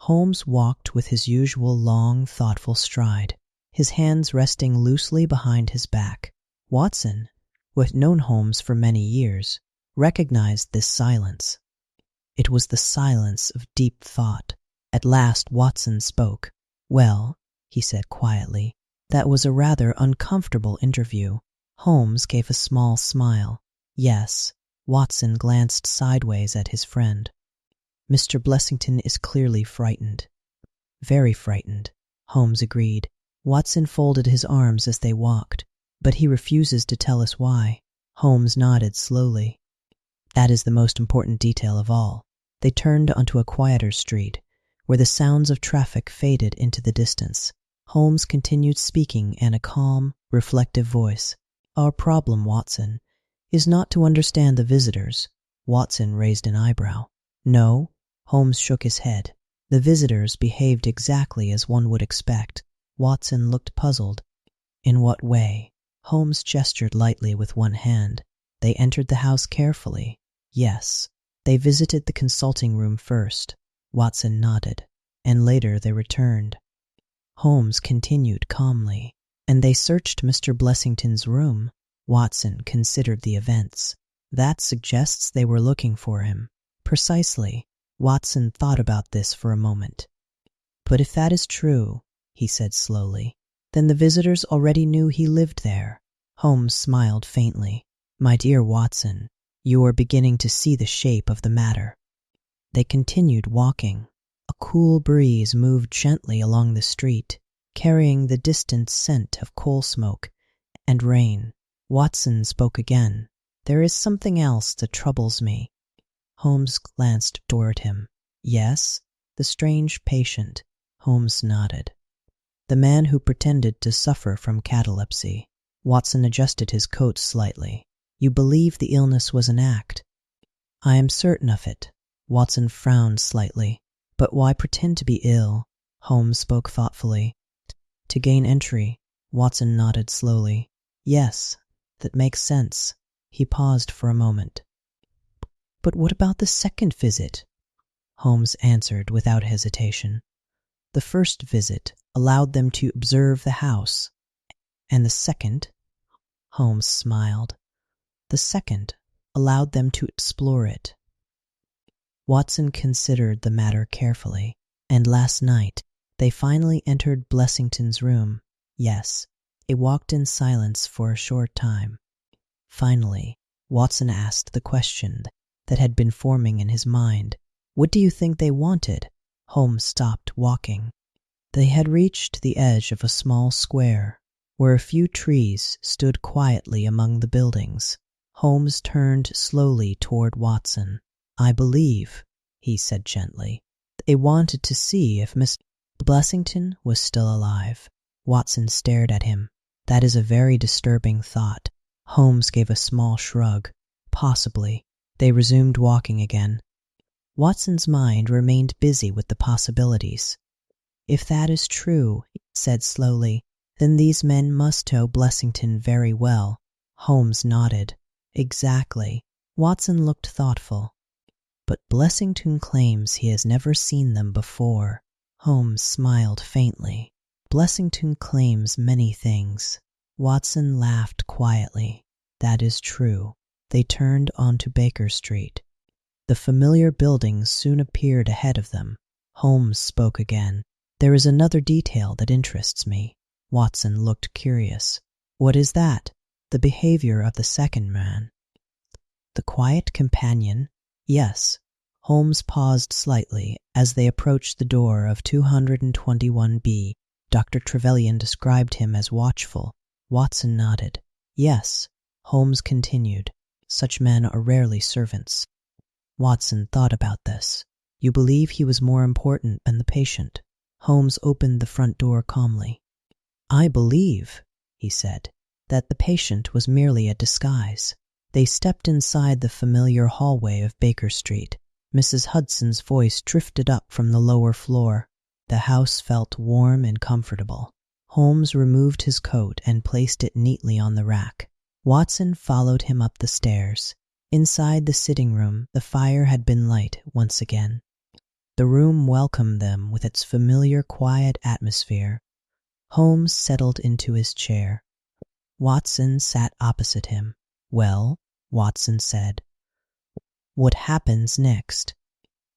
A: Holmes walked with his usual long, thoughtful stride, his hands resting loosely behind his back. Watson, who had known Holmes for many years, recognized this silence. It was the silence of deep thought. At last Watson spoke. Well, he said quietly, that was a rather uncomfortable interview. Holmes gave a small smile. Yes. Watson glanced sideways at his friend. Mr. Blessington is clearly frightened. Very frightened, Holmes agreed. Watson folded his arms as they walked, but he refuses to tell us why. Holmes nodded slowly. That is the most important detail of all. They turned onto a quieter street, where the sounds of traffic faded into the distance. Holmes continued speaking in a calm, reflective voice. Our problem, Watson, is not to understand the visitors. Watson raised an eyebrow. No, Holmes shook his head. The visitors behaved exactly as one would expect. Watson looked puzzled. In what way? Holmes gestured lightly with one hand. They entered the house carefully. Yes. They visited the consulting room first. Watson nodded. And later they returned. Holmes continued calmly. And they searched Mr. Blessington's room. Watson considered the events. That suggests they were looking for him. Precisely. Watson thought about this for a moment. But if that is true, he said slowly, then the visitors already knew he lived there. Holmes smiled faintly. My dear Watson, you are beginning to see the shape of the matter. They continued walking. cool breeze moved gently along the street, carrying the distant scent of coal smoke and rain. Watson spoke again. "There is something else that troubles me." Holmes glanced toward him. "Yes?" "The strange patient." Holmes nodded. "The man who pretended to suffer from catalepsy." Watson adjusted his coat slightly. "You believe the illness was an act?" "I am certain of it." Watson frowned slightly. "But why pretend to be ill?" Holmes spoke thoughtfully. "To gain entry." Watson nodded slowly. "Yes, that makes sense." He paused for a moment. "But what about the second visit?" Holmes answered without hesitation. "The first visit allowed them to observe the house, and the second," Holmes smiled, "the second allowed them to explore it." Watson considered the matter carefully. "And last night they finally entered Blessington's room." "Yes." They walked in silence for a short time. Finally, Watson asked the question that had been forming in his mind. "What do you think they wanted?" Holmes stopped walking. They had reached the edge of a small square, where a few trees stood quietly among the buildings. Holmes turned slowly toward Watson. "I believe," he said gently, "they wanted to see if Miss Blessington was still alive." Watson stared at him. "That is a very disturbing thought." Holmes gave a small shrug. "Possibly." They resumed walking again. Watson's mind remained busy with the possibilities. "If that is true," he said slowly, "then these men must know Blessington very well." Holmes nodded. "Exactly." Watson looked thoughtful. "But Blessington claims he has never seen them before." Holmes smiled faintly. "Blessington claims many things." Watson laughed quietly. "That is true." They turned onto Baker Street. The familiar buildings soon appeared ahead of them. Holmes spoke again. "There is another detail that interests me." Watson looked curious. "What is that?" "The behavior of the second man." "The quiet companion?" "Yes." Holmes paused slightly as they approached the door of 221B. Dr. Trevelyan described him as watchful. Watson nodded. "Yes." Holmes continued. "Such men are rarely servants." Watson thought about this. "You believe he was more important than the patient?" Holmes opened the front door calmly. "I believe," he said, "that the patient was merely a disguise." They stepped inside the familiar hallway of Baker Street. Mrs. Hudson's voice drifted up from the lower floor. The house felt warm and comfortable. Holmes removed his coat and placed it neatly on the rack. Watson followed him up the stairs. Inside the sitting room, the fire had been lit once again. The room welcomed them with its familiar quiet atmosphere. Holmes settled into his chair. Watson sat opposite him. "Well," Watson said, "what happens next?"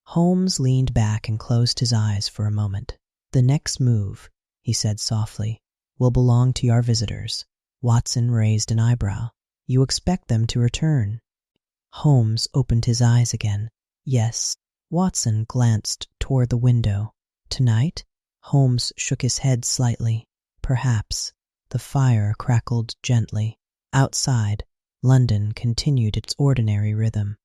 A: Holmes leaned back and closed his eyes for a moment. "The next move," he said softly, "will belong to your visitors." Watson raised an eyebrow. "You expect them to return?" Holmes opened his eyes again. "Yes." Watson glanced toward the window. "Tonight?" Holmes shook his head slightly. "Perhaps." The fire crackled gently. Outside, London continued its ordinary rhythm.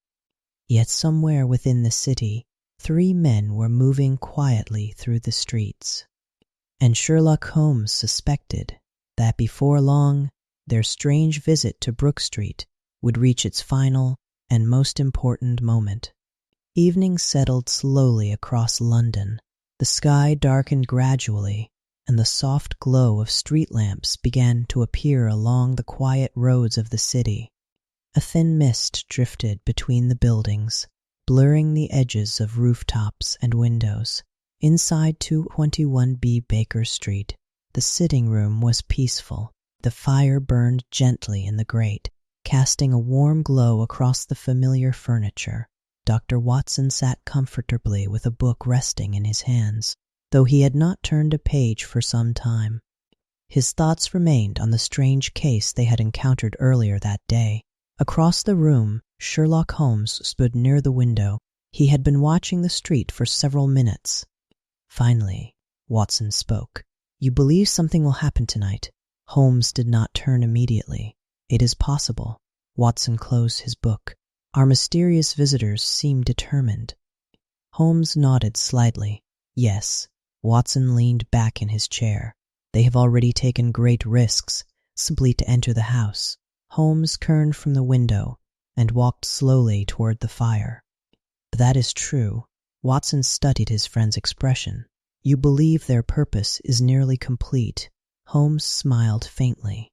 A: Yet somewhere within the city, 3 men were moving quietly through the streets. And Sherlock Holmes suspected that before long, their strange visit to Brook Street would reach its final and most important moment. Evening settled slowly across London. The sky darkened gradually, and the soft glow of street lamps began to appear along the quiet roads of the city. A thin mist drifted between the buildings, blurring the edges of rooftops and windows. Inside 221B Baker Street, the sitting room was peaceful. The fire burned gently in the grate, casting a warm glow across the familiar furniture. Dr. Watson sat comfortably with a book resting in his hands, though he had not turned a page for some time. His thoughts remained on the strange case they had encountered earlier that day. Across the room, Sherlock Holmes stood near the window. He had been watching the street for several minutes. Finally, Watson spoke. "You believe something will happen tonight?" Holmes did not turn immediately. "It is possible." Watson closed his book. "Our mysterious visitors seem determined." Holmes nodded slightly. "Yes." Watson leaned back in his chair. "They have already taken great risks, simply to enter the house." Holmes turned from the window and walked slowly toward the fire. "That is true." Watson studied his friend's expression. "You believe their purpose is nearly complete." Holmes smiled faintly.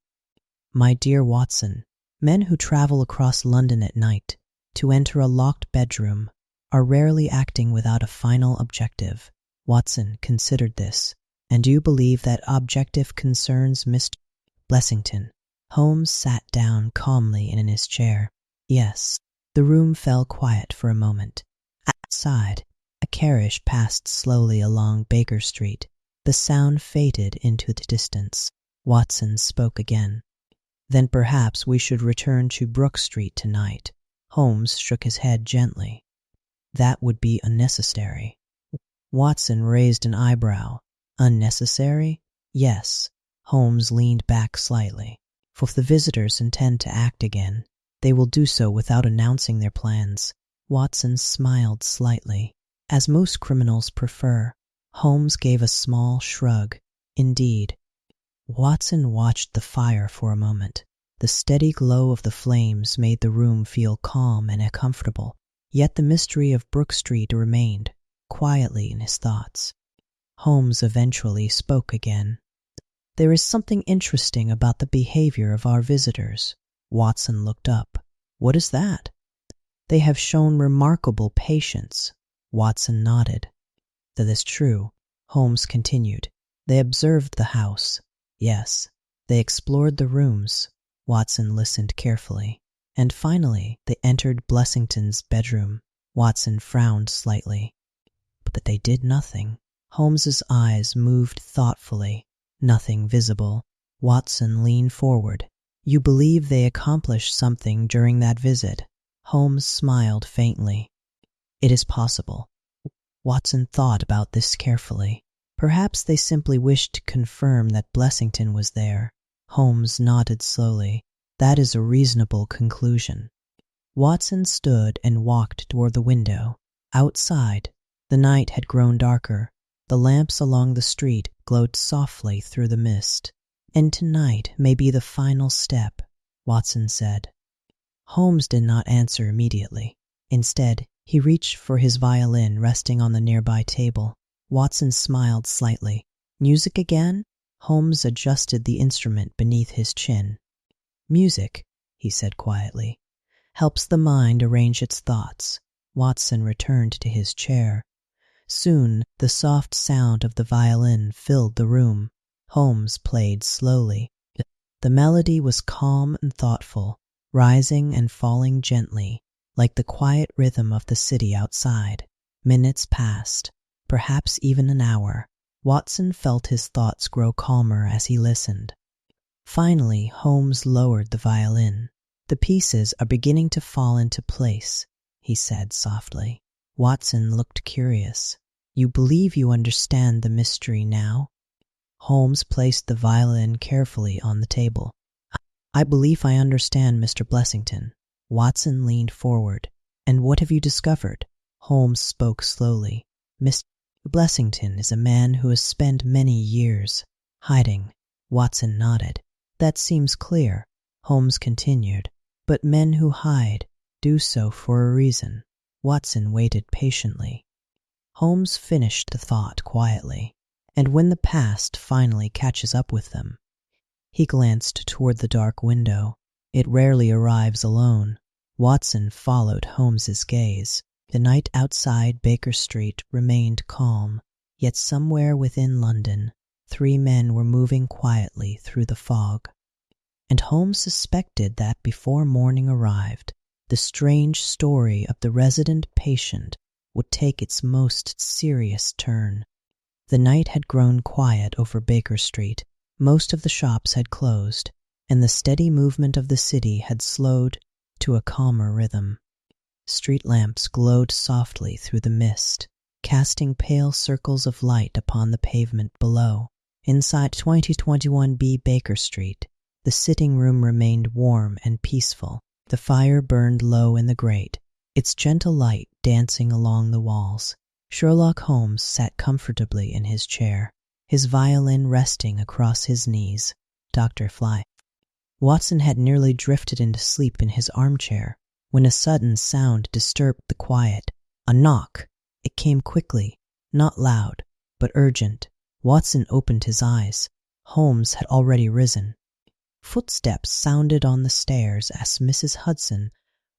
A: "My dear Watson, men who travel across London at night to enter a locked bedroom are rarely acting without a final objective." Watson considered this. "And do you believe that objective concerns Mr. Blessington?" Holmes sat down calmly in his chair. "Yes." The room fell quiet for a moment. Outside, a carriage passed slowly along Baker Street. The sound faded into the distance. Watson spoke again. "Then perhaps we should return to Brook Street tonight." Holmes shook his head gently. "That would be unnecessary." Watson raised an eyebrow. "Unnecessary?" "Yes." Holmes leaned back slightly. "For if the visitors intend to act again, they will do so without announcing their plans." Watson smiled slightly. "As most criminals prefer." Holmes gave a small shrug. "Indeed." Watson watched the fire for a moment. The steady glow of the flames made the room feel calm and comfortable. Yet the mystery of Brook Street remained quietly in his thoughts. Holmes eventually spoke again. "There is something interesting about the behavior of our visitors." Watson looked up. "What is that?" "They have shown remarkable patience." Watson nodded. "That is true." Holmes continued. "They observed the house." "Yes." "They explored the rooms." Watson listened carefully. "And finally, they entered Blessington's bedroom." Watson frowned slightly. "But that they did nothing." Holmes's eyes moved thoughtfully. "Nothing visible." Watson leaned forward. "You believe they accomplished something during that visit?" Holmes smiled faintly. "It is possible." Watson thought about this carefully. "Perhaps they simply wished to confirm that Blessington was there." Holmes nodded slowly. "That is a reasonable conclusion." Watson stood and walked toward the window. Outside, the night had grown darker. The lamps along the street glowed softly through the mist. "And tonight may be the final step," Watson said. Holmes did not answer immediately. Instead, he reached for his violin resting on the nearby table. Watson smiled slightly. "Music again?" Holmes adjusted the instrument beneath his chin. "Music," he said quietly, "helps the mind arrange its thoughts." Watson returned to his chair. Soon the soft sound of the violin filled the room. Holmes played slowly. The melody was calm and thoughtful, rising and falling gently, like the quiet rhythm of the city outside. Minutes passed, perhaps even an hour. Watson felt his thoughts grow calmer as he listened. Finally, Holmes lowered the violin. "The pieces are beginning to fall into place," he said softly. Watson looked curious. "You believe you understand the mystery now?" Holmes placed the violin carefully on the table. "I believe I understand Mr. Blessington." Watson leaned forward. "And what have you discovered?" Holmes spoke slowly. "Mr. Blessington is a man who has spent many years hiding." Watson nodded. "That seems clear," Holmes continued. "But men who hide do so for a reason." Watson waited patiently. Holmes finished the thought quietly. "And when the past finally catches up with them." He glanced toward the dark window. "It rarely arrives alone." Watson followed Holmes's gaze. The night outside Baker Street remained calm, yet somewhere within London, 3 men were moving quietly through the fog. And Holmes suspected that before morning arrived, the strange story of the resident patient would take its most serious turn. The night had grown quiet over Baker Street. Most of the shops had closed, and the steady movement of the city had slowed to a calmer rhythm. Street lamps glowed softly through the mist, casting pale circles of light upon the pavement below. Inside 2021B Baker Street, the sitting room remained warm and peaceful. The fire burned low in the grate, its gentle light dancing along the walls. Sherlock Holmes sat comfortably in his chair, his violin resting across his knees. Dr. Fly. Watson had nearly drifted into sleep in his armchair when a sudden sound disturbed the quiet. A knock. It came quickly, not loud, but urgent. Watson opened his eyes. Holmes had already risen. Footsteps sounded on the stairs as Mrs. Hudson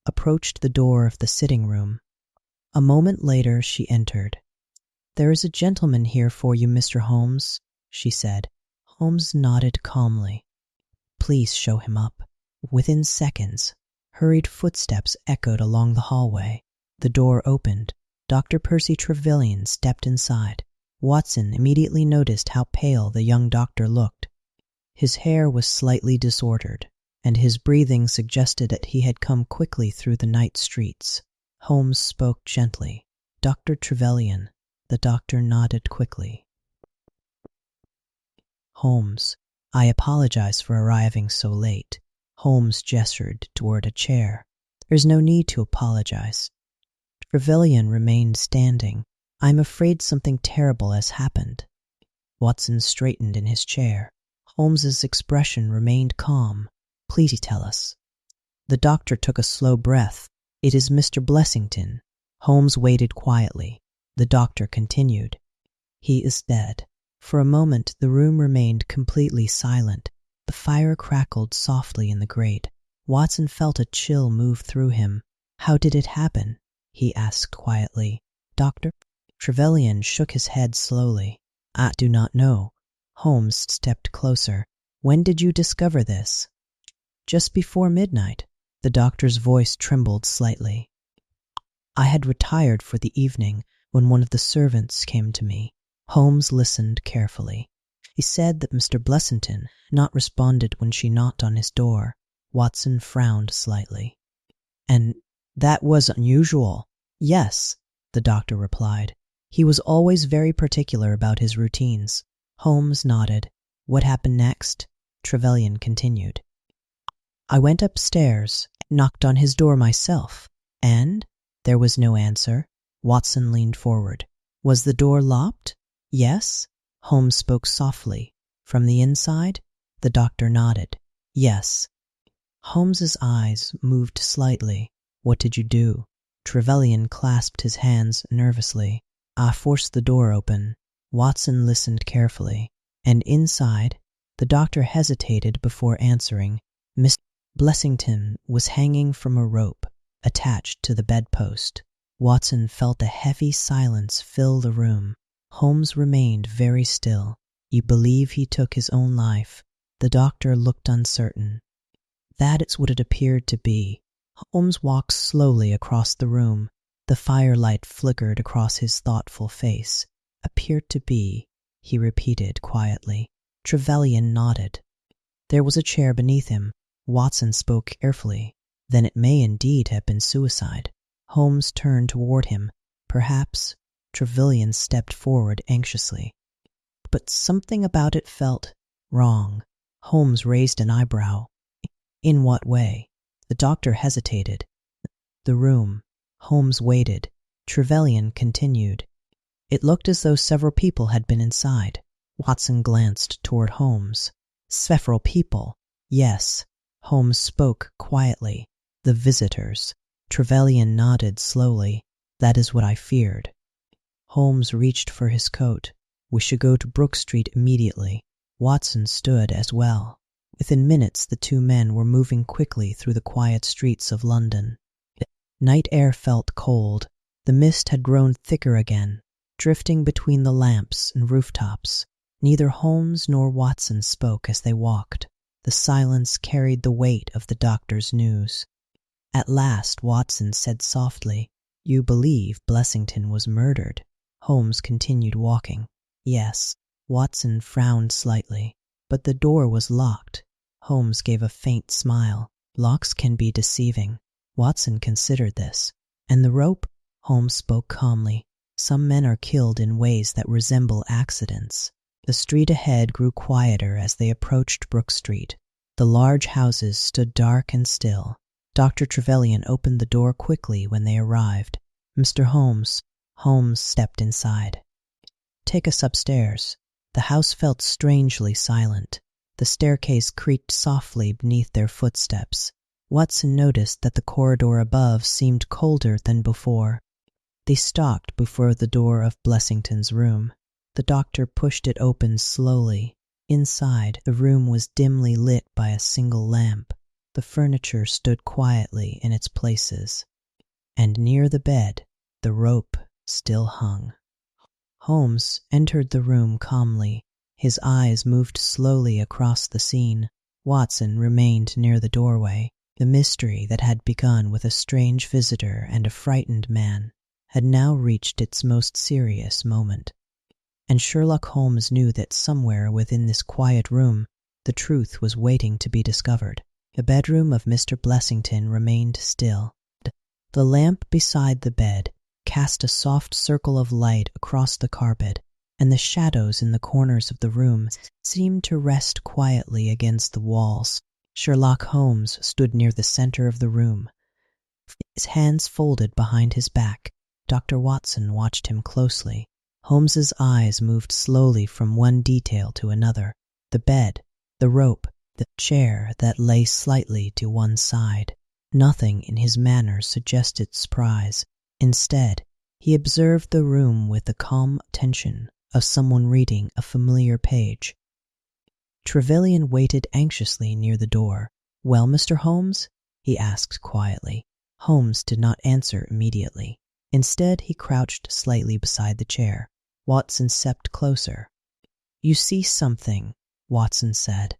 A: approached the door of the sitting room. A moment later she entered. "There is a gentleman here for you, Mr. Holmes," she said. Holmes nodded calmly. "Please show him up." Within seconds, hurried footsteps echoed along the hallway. The door opened. Dr. Percy Trevelyan stepped inside. Watson immediately noticed how pale the young doctor looked. His hair was slightly disordered, and his breathing suggested that he had come quickly through the night streets. Holmes spoke gently. "Dr. Trevelyan." The doctor nodded quickly. "Holmes, I apologize for arriving so late." Holmes gestured toward a chair. "There's no need to apologize." Trevelyan remained standing. "I'm afraid something terrible has happened." Watson straightened in his chair. Holmes's expression remained calm. "Please tell us." The doctor took a slow breath. "It is Mr. Blessington." Holmes waited quietly. The doctor continued. "He is dead." For a moment the room remained completely silent. The fire crackled softly in the grate. Watson felt a chill move through him. "How did it happen?" he asked quietly. "Doctor?" Trevelyan shook his head slowly. "I do not know." Holmes stepped closer. "When did you discover this?" "Just before midnight." The doctor's voice trembled slightly. "I had retired for the evening when one of the servants came to me." Holmes listened carefully. "He said that Mr. Blessington not responded when she knocked on his door." Watson frowned slightly. "And that was unusual?" "Yes," the doctor replied. "He was always very particular about his routines." Holmes nodded. "What happened next?" Trevelyan continued. "I went upstairs, knocked on his door myself, and there was no answer." Watson leaned forward. "Was the door locked?" "Yes." Holmes spoke softly. "From the inside?" The doctor nodded. "Yes." Holmes's eyes moved slightly. "What did you do?" Trevelyan clasped his hands nervously. "I forced the door open." Watson listened carefully. "And inside?" The doctor hesitated before answering. "Mr. Blessington was hanging from a rope attached to the bedpost." Watson felt a heavy silence fill the room. Holmes remained very still. "You believe he took his own life?" The doctor looked uncertain. "That is what it appeared to be." Holmes walked slowly across the room. The firelight flickered across his thoughtful face. "Appeared to be," he repeated quietly. Trevelyan nodded. "There was a chair beneath him." Watson spoke carefully. "Then it may indeed have been suicide." Holmes turned toward him. "Perhaps." Trevelyan stepped forward anxiously. "But something about it felt wrong." Holmes raised an eyebrow. "In what way?" The doctor hesitated. "The room." Holmes waited. Trevelyan continued. "It looked as though several people had been inside." Watson glanced toward Holmes. "Several people?" "Yes." Holmes spoke quietly. "The visitors." Trevelyan nodded slowly. "That is what I feared." Holmes reached for his coat. "We should go to Brook Street immediately." Watson stood as well. Within minutes the two men were moving quickly through the quiet streets of London. The night air felt cold. The mist had grown thicker again, drifting between the lamps and rooftops. Neither Holmes nor Watson spoke as they walked. The silence carried the weight of the doctor's news. At last Watson said softly, "You believe Blessington was murdered?" Holmes continued walking. "Yes." Watson frowned slightly. "But the door was locked." Holmes gave a faint smile. "Locks can be deceiving." Watson considered this. "And the rope?" Holmes spoke calmly. Some men are killed in ways that resemble accidents. The street ahead grew quieter as they approached Brook Street. The large houses stood dark and still. Dr. Trevelyan opened the door quickly when they arrived. "Mr. Holmes." Holmes stepped inside. "Take us upstairs." The house felt strangely silent. The staircase creaked softly beneath their footsteps. Watson noticed that the corridor above seemed colder than before. They stopped before the door of Blessington's room. The doctor pushed it open slowly. Inside, the room was dimly lit by a single lamp. The furniture stood quietly in its places, and near the bed, the rope still hung. Holmes entered the room calmly. His eyes moved slowly across the scene. Watson remained near the doorway. The mystery that had begun with a strange visitor and a frightened man had now reached its most serious moment. And Sherlock Holmes knew that somewhere within this quiet room the truth was waiting to be discovered. The bedroom of Mr. Blessington remained still. The lamp beside the bed cast a soft circle of light across the carpet, and the shadows in the corners of the room seemed to rest quietly against the walls. Sherlock Holmes stood near the center of the room, his hands folded behind his back. Dr. Watson watched him closely. Holmes's eyes moved slowly from one detail to another: the bed, the rope, the chair that lay slightly to one side. Nothing in his manner suggested surprise. Instead, he observed the room with the calm attention of someone reading a familiar page. Trevelyan waited anxiously near the door. "Well, Mr. Holmes?" he asked quietly. Holmes did not answer immediately. Instead, he crouched slightly beside the chair. Watson stepped closer. "You see something," Watson said.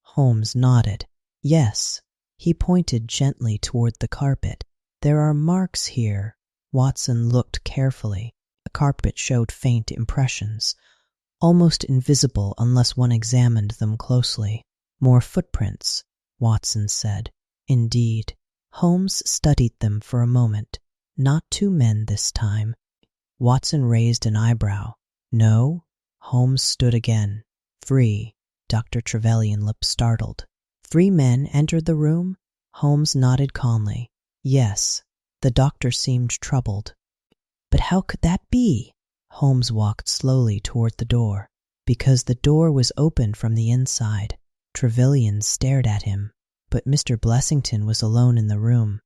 A: Holmes nodded. "Yes." He pointed gently toward the carpet. "There are marks here." Watson looked carefully. The carpet showed faint impressions, almost invisible unless one examined them closely. "More footprints," Watson said. "Indeed." Holmes studied them for a moment. "Not two men this time." Watson raised an eyebrow. "No?" Holmes stood again. "Free." Dr. Trevelyan looked startled. "Three men entered the room?" Holmes nodded calmly. "Yes." The doctor seemed troubled. "But how could that be?" Holmes walked slowly toward the door. "Because the door was open from the inside." Trevelyan stared at him. "But Mr. Blessington was alone in the room."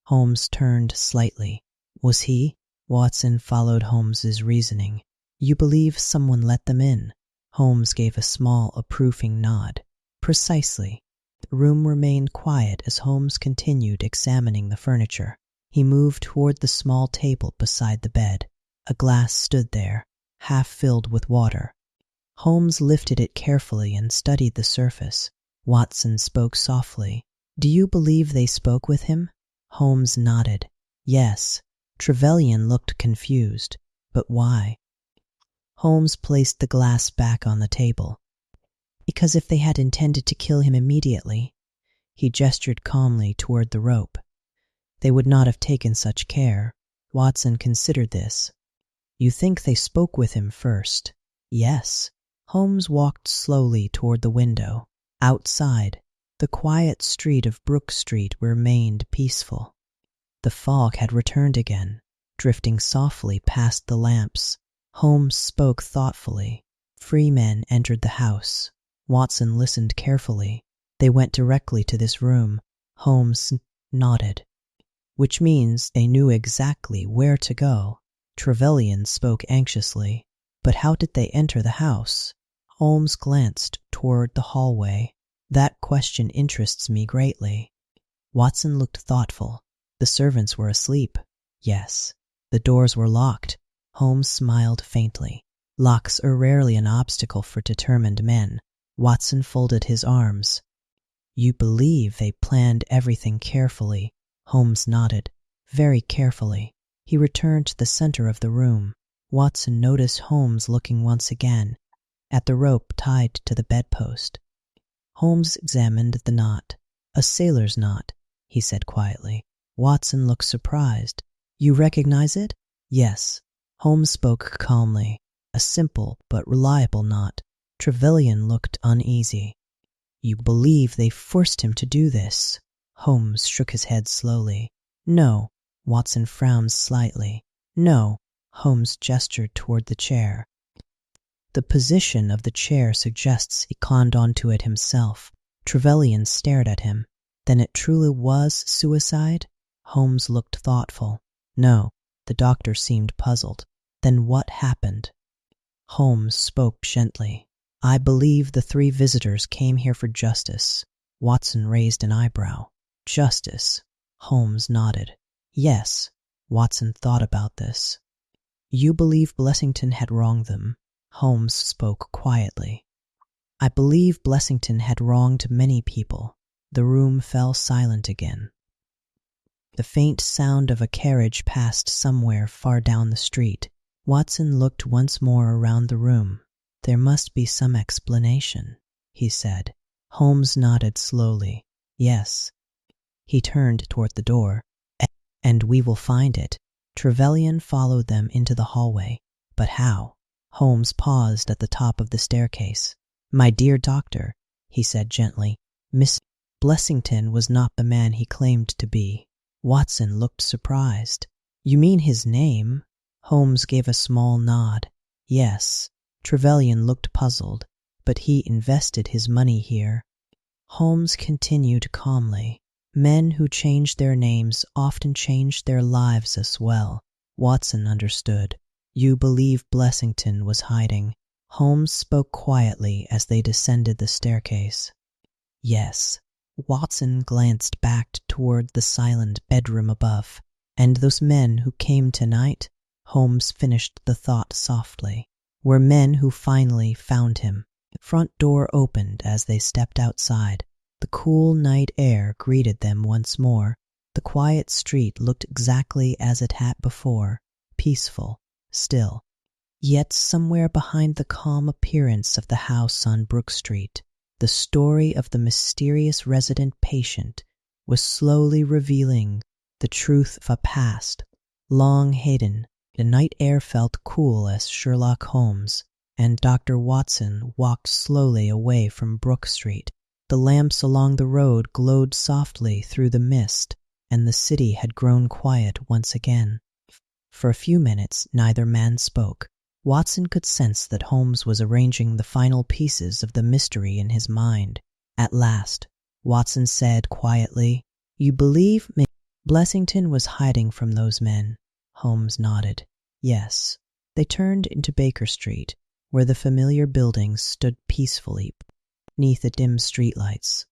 A: Holmes turned slightly. "Was he?" Watson followed Holmes's reasoning. "You believe someone let them in?" Holmes gave a small, approving nod. "Precisely." The room remained quiet as Holmes continued examining the furniture. He moved toward the small table beside the bed. A glass stood there, half filled with water. Holmes lifted it carefully and studied the surface. Watson spoke softly. "Do you believe they spoke with him?" Holmes nodded. "Yes." Trevelyan looked confused. "But why?" Holmes placed the glass back on the table. "Because if they had intended to kill him immediately," he gestured calmly toward the rope, "they would not have taken such care." Watson considered this. "You think they spoke with him first?" "Yes." Holmes walked slowly toward the window. Outside, the quiet street of Brook Street remained peaceful. The fog had returned again, drifting softly past the lamps. Holmes spoke thoughtfully. "Three men entered the house." Watson listened carefully. "They went directly to this room." Holmes nodded. "Which means they knew exactly where to go." Trevelyan spoke anxiously. "But how did they enter the house?" Holmes glanced toward the hallway. "That question interests me greatly." Watson looked thoughtful. "The servants were asleep." "Yes." "The doors were locked." Holmes smiled faintly. "Locks are rarely an obstacle for determined men." Watson folded his arms. "You believe they planned everything carefully?" Holmes nodded. "Very carefully." He returned to the center of the room. Watson noticed Holmes looking once again at the rope tied to the bedpost. Holmes examined the knot. "A sailor's knot," he said quietly. Watson looked surprised. "You recognize it?" "Yes." Holmes spoke calmly, a simple but reliable knot. Trevelyan looked uneasy. You believe they forced him to do this? Holmes shook his head slowly. No. Watson frowned slightly. No. Holmes gestured toward the chair. The position of the chair suggests he climbed onto it himself. Trevelyan stared at him. Then it truly was suicide? Holmes looked thoughtful. No. The doctor seemed puzzled. Then what happened? Holmes spoke gently. I believe the 3 visitors came here for justice. Watson raised an eyebrow. Justice? Holmes nodded. Yes. Watson thought about this. You believe Blessington had wronged them? Holmes spoke quietly. I believe Blessington had wronged many people. The room fell silent again. The faint sound of a carriage passed somewhere far down the street. Watson looked once more around the room. There must be some explanation, he said. Holmes nodded slowly. Yes. He turned toward the door. And we will find it. Trevelyan followed them into the hallway. But how? Holmes paused at the top of the staircase. My dear doctor, he said gently, Miss Blessington was not the man he claimed to be. Watson looked surprised. You mean his name? Holmes gave a small nod. Yes. Trevelyan looked puzzled, but he invested his money here. Holmes continued calmly. Men who change their names often change their lives as well. Watson understood. You believe Blessington was hiding. Holmes spoke quietly as they descended the staircase. Yes. Watson glanced back toward the silent bedroom above. And those men who came tonight? Holmes finished the thought softly. Were men who finally found him. The front door opened as they stepped outside. The cool night air greeted them once more. The quiet street looked exactly as it had before, peaceful, still. Yet somewhere behind the calm appearance of the house on Brook Street, the story of the mysterious resident patient was slowly revealing the truth of a past long hidden. The night air felt cool as Sherlock Holmes and Dr. Watson walked slowly away from Brook Street. The lamps along the road glowed softly through the mist, and the city had grown quiet once again. For a few minutes, neither man spoke. Watson could sense that Holmes was arranging the final pieces of the mystery in his mind. At last, Watson said quietly, You believe Blessington was hiding from those men? Holmes nodded. Yes. They turned into Baker Street, where the familiar buildings stood peacefully beneath the dim streetlights.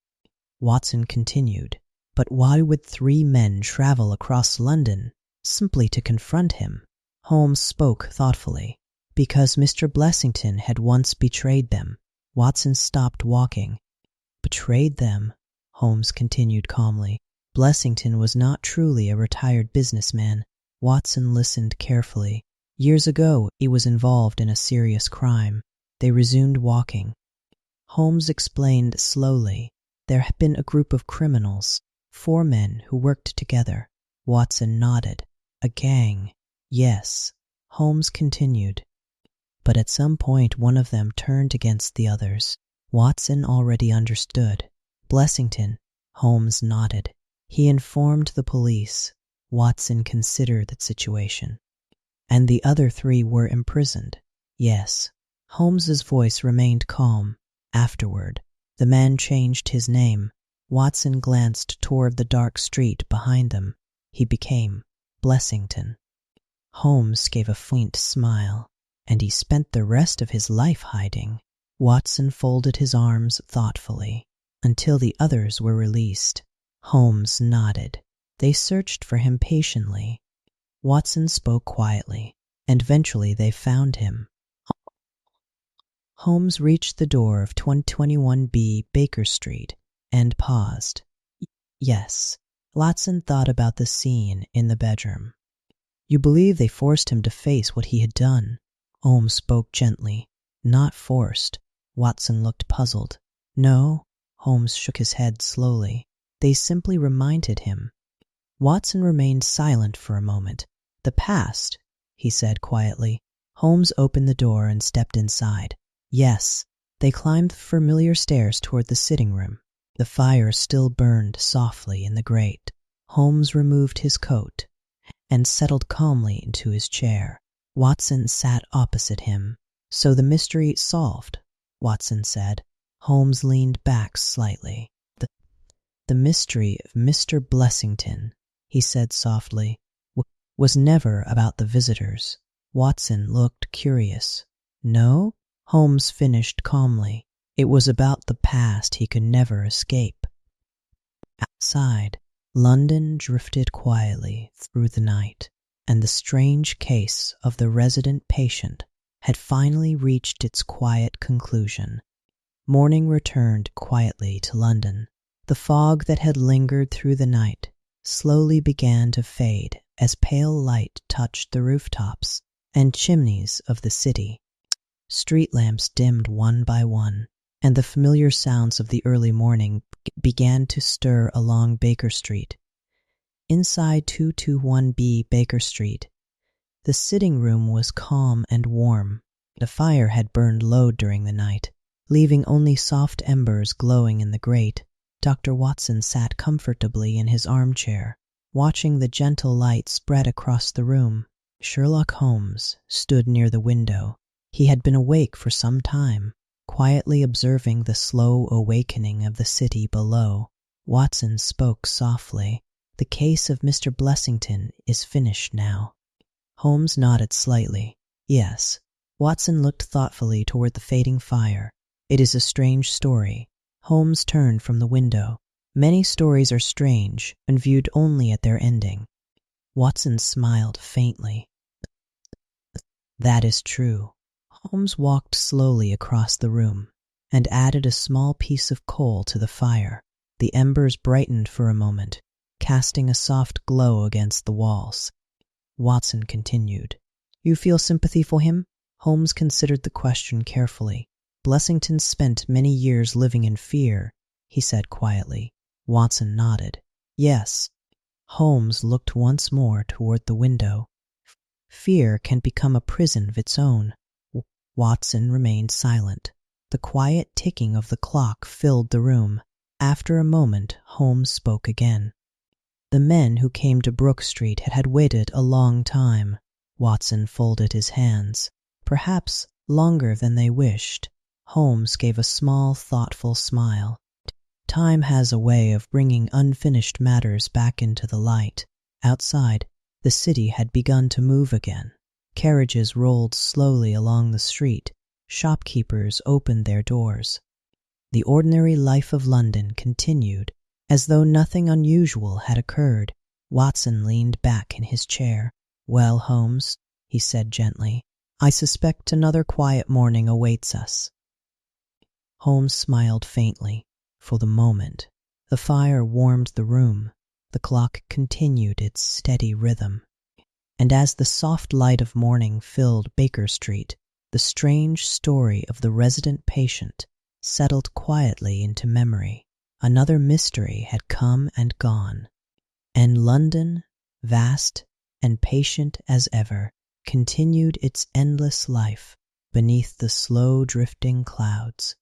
A: Watson continued, But why would 3 men travel across London simply to confront him? Holmes spoke thoughtfully. Because Mr. Blessington had once betrayed them. Watson stopped walking. Betrayed them? Holmes continued calmly. Blessington was not truly a retired businessman. Watson listened carefully. Years ago, he was involved in a serious crime. They resumed walking. Holmes explained slowly. There had been a group of criminals, 4 men who worked together. Watson nodded. A gang. Yes. Holmes continued. But at some point one of them turned against the others. Watson already understood. Blessington. Holmes nodded. He informed the police. Watson considered the situation. And the other 3 were imprisoned. Yes. Holmes's voice remained calm. Afterward, the man changed his name. Watson glanced toward the dark street behind them. He became Blessington. Holmes gave a faint smile. And he spent the rest of his life hiding. Watson folded his arms thoughtfully until the others were released. Holmes nodded. They searched for him patiently. Watson spoke quietly, and eventually they found him. Holmes reached the door of 2021B Baker Street and paused. Yes, Watson thought about the scene in the bedroom. You believe they forced him to face what he had done? Holmes spoke gently. Not forced. Watson looked puzzled. No, Holmes shook his head slowly. They simply reminded him. Watson remained silent for a moment. The past, he said quietly. Holmes opened the door and stepped inside. Yes, they climbed the familiar stairs toward the sitting room. The fire still burned softly in the grate. Holmes removed his coat and settled calmly into his chair. Watson sat opposite him. "So the mystery solved," Watson said. Holmes leaned back slightly. The mystery of Mr. Blessington," he said softly, "was never about the visitors." Watson looked curious. "No?" Holmes finished calmly. "It was about the past he could never escape." Outside, London drifted quietly through the night, and the strange case of the resident patient had finally reached its quiet conclusion. Morning returned quietly to London. The fog that had lingered through the night slowly began to fade as pale light touched the rooftops and chimneys of the city. Street lamps dimmed one by one, and the familiar sounds of the early morning began to stir along Baker Street. Inside 221B Baker Street, the sitting room was calm and warm. The fire had burned low during the night, leaving only soft embers glowing in the grate. Dr. Watson sat comfortably in his armchair, watching the gentle light spread across the room. Sherlock Holmes stood near the window. He had been awake for some time, quietly observing the slow awakening of the city below. Watson spoke softly. "The case of Mr. Blessington is finished now." Holmes nodded slightly. "Yes." Watson looked thoughtfully toward the fading fire. "It is a strange story." Holmes turned from the window. "Many stories are strange when viewed only at their ending." Watson smiled faintly. "That is true." Holmes walked slowly across the room and added a small piece of coal to the fire. The embers brightened for a moment, casting a soft glow against the walls. Watson continued. "You feel sympathy for him?" Holmes considered the question carefully. "Blessington spent many years living in fear," he said quietly. Watson nodded. "Yes." Holmes looked once more toward the window. "Fear can become a prison of its own." Watson remained silent. The quiet ticking of the clock filled the room. After a moment, Holmes spoke again. "The men who came to Brook Street had waited a long time." Watson folded his hands. "Perhaps longer than they wished." Holmes gave a small, thoughtful smile. "Time has a way of bringing unfinished matters back into the light." Outside, the city had begun to move again. Carriages rolled slowly along the street. Shopkeepers opened their doors. The ordinary life of London continued, as though nothing unusual had occurred. Watson leaned back in his chair. "Well, Holmes," he said gently, "I suspect another quiet morning awaits us." Holmes smiled faintly. For the moment, the fire warmed the room. The clock continued its steady rhythm. And as the soft light of morning filled Baker Street, the strange story of the resident patient settled quietly into memory. Another mystery had come and gone, and London, vast and patient as ever, continued its endless life beneath the slow drifting clouds.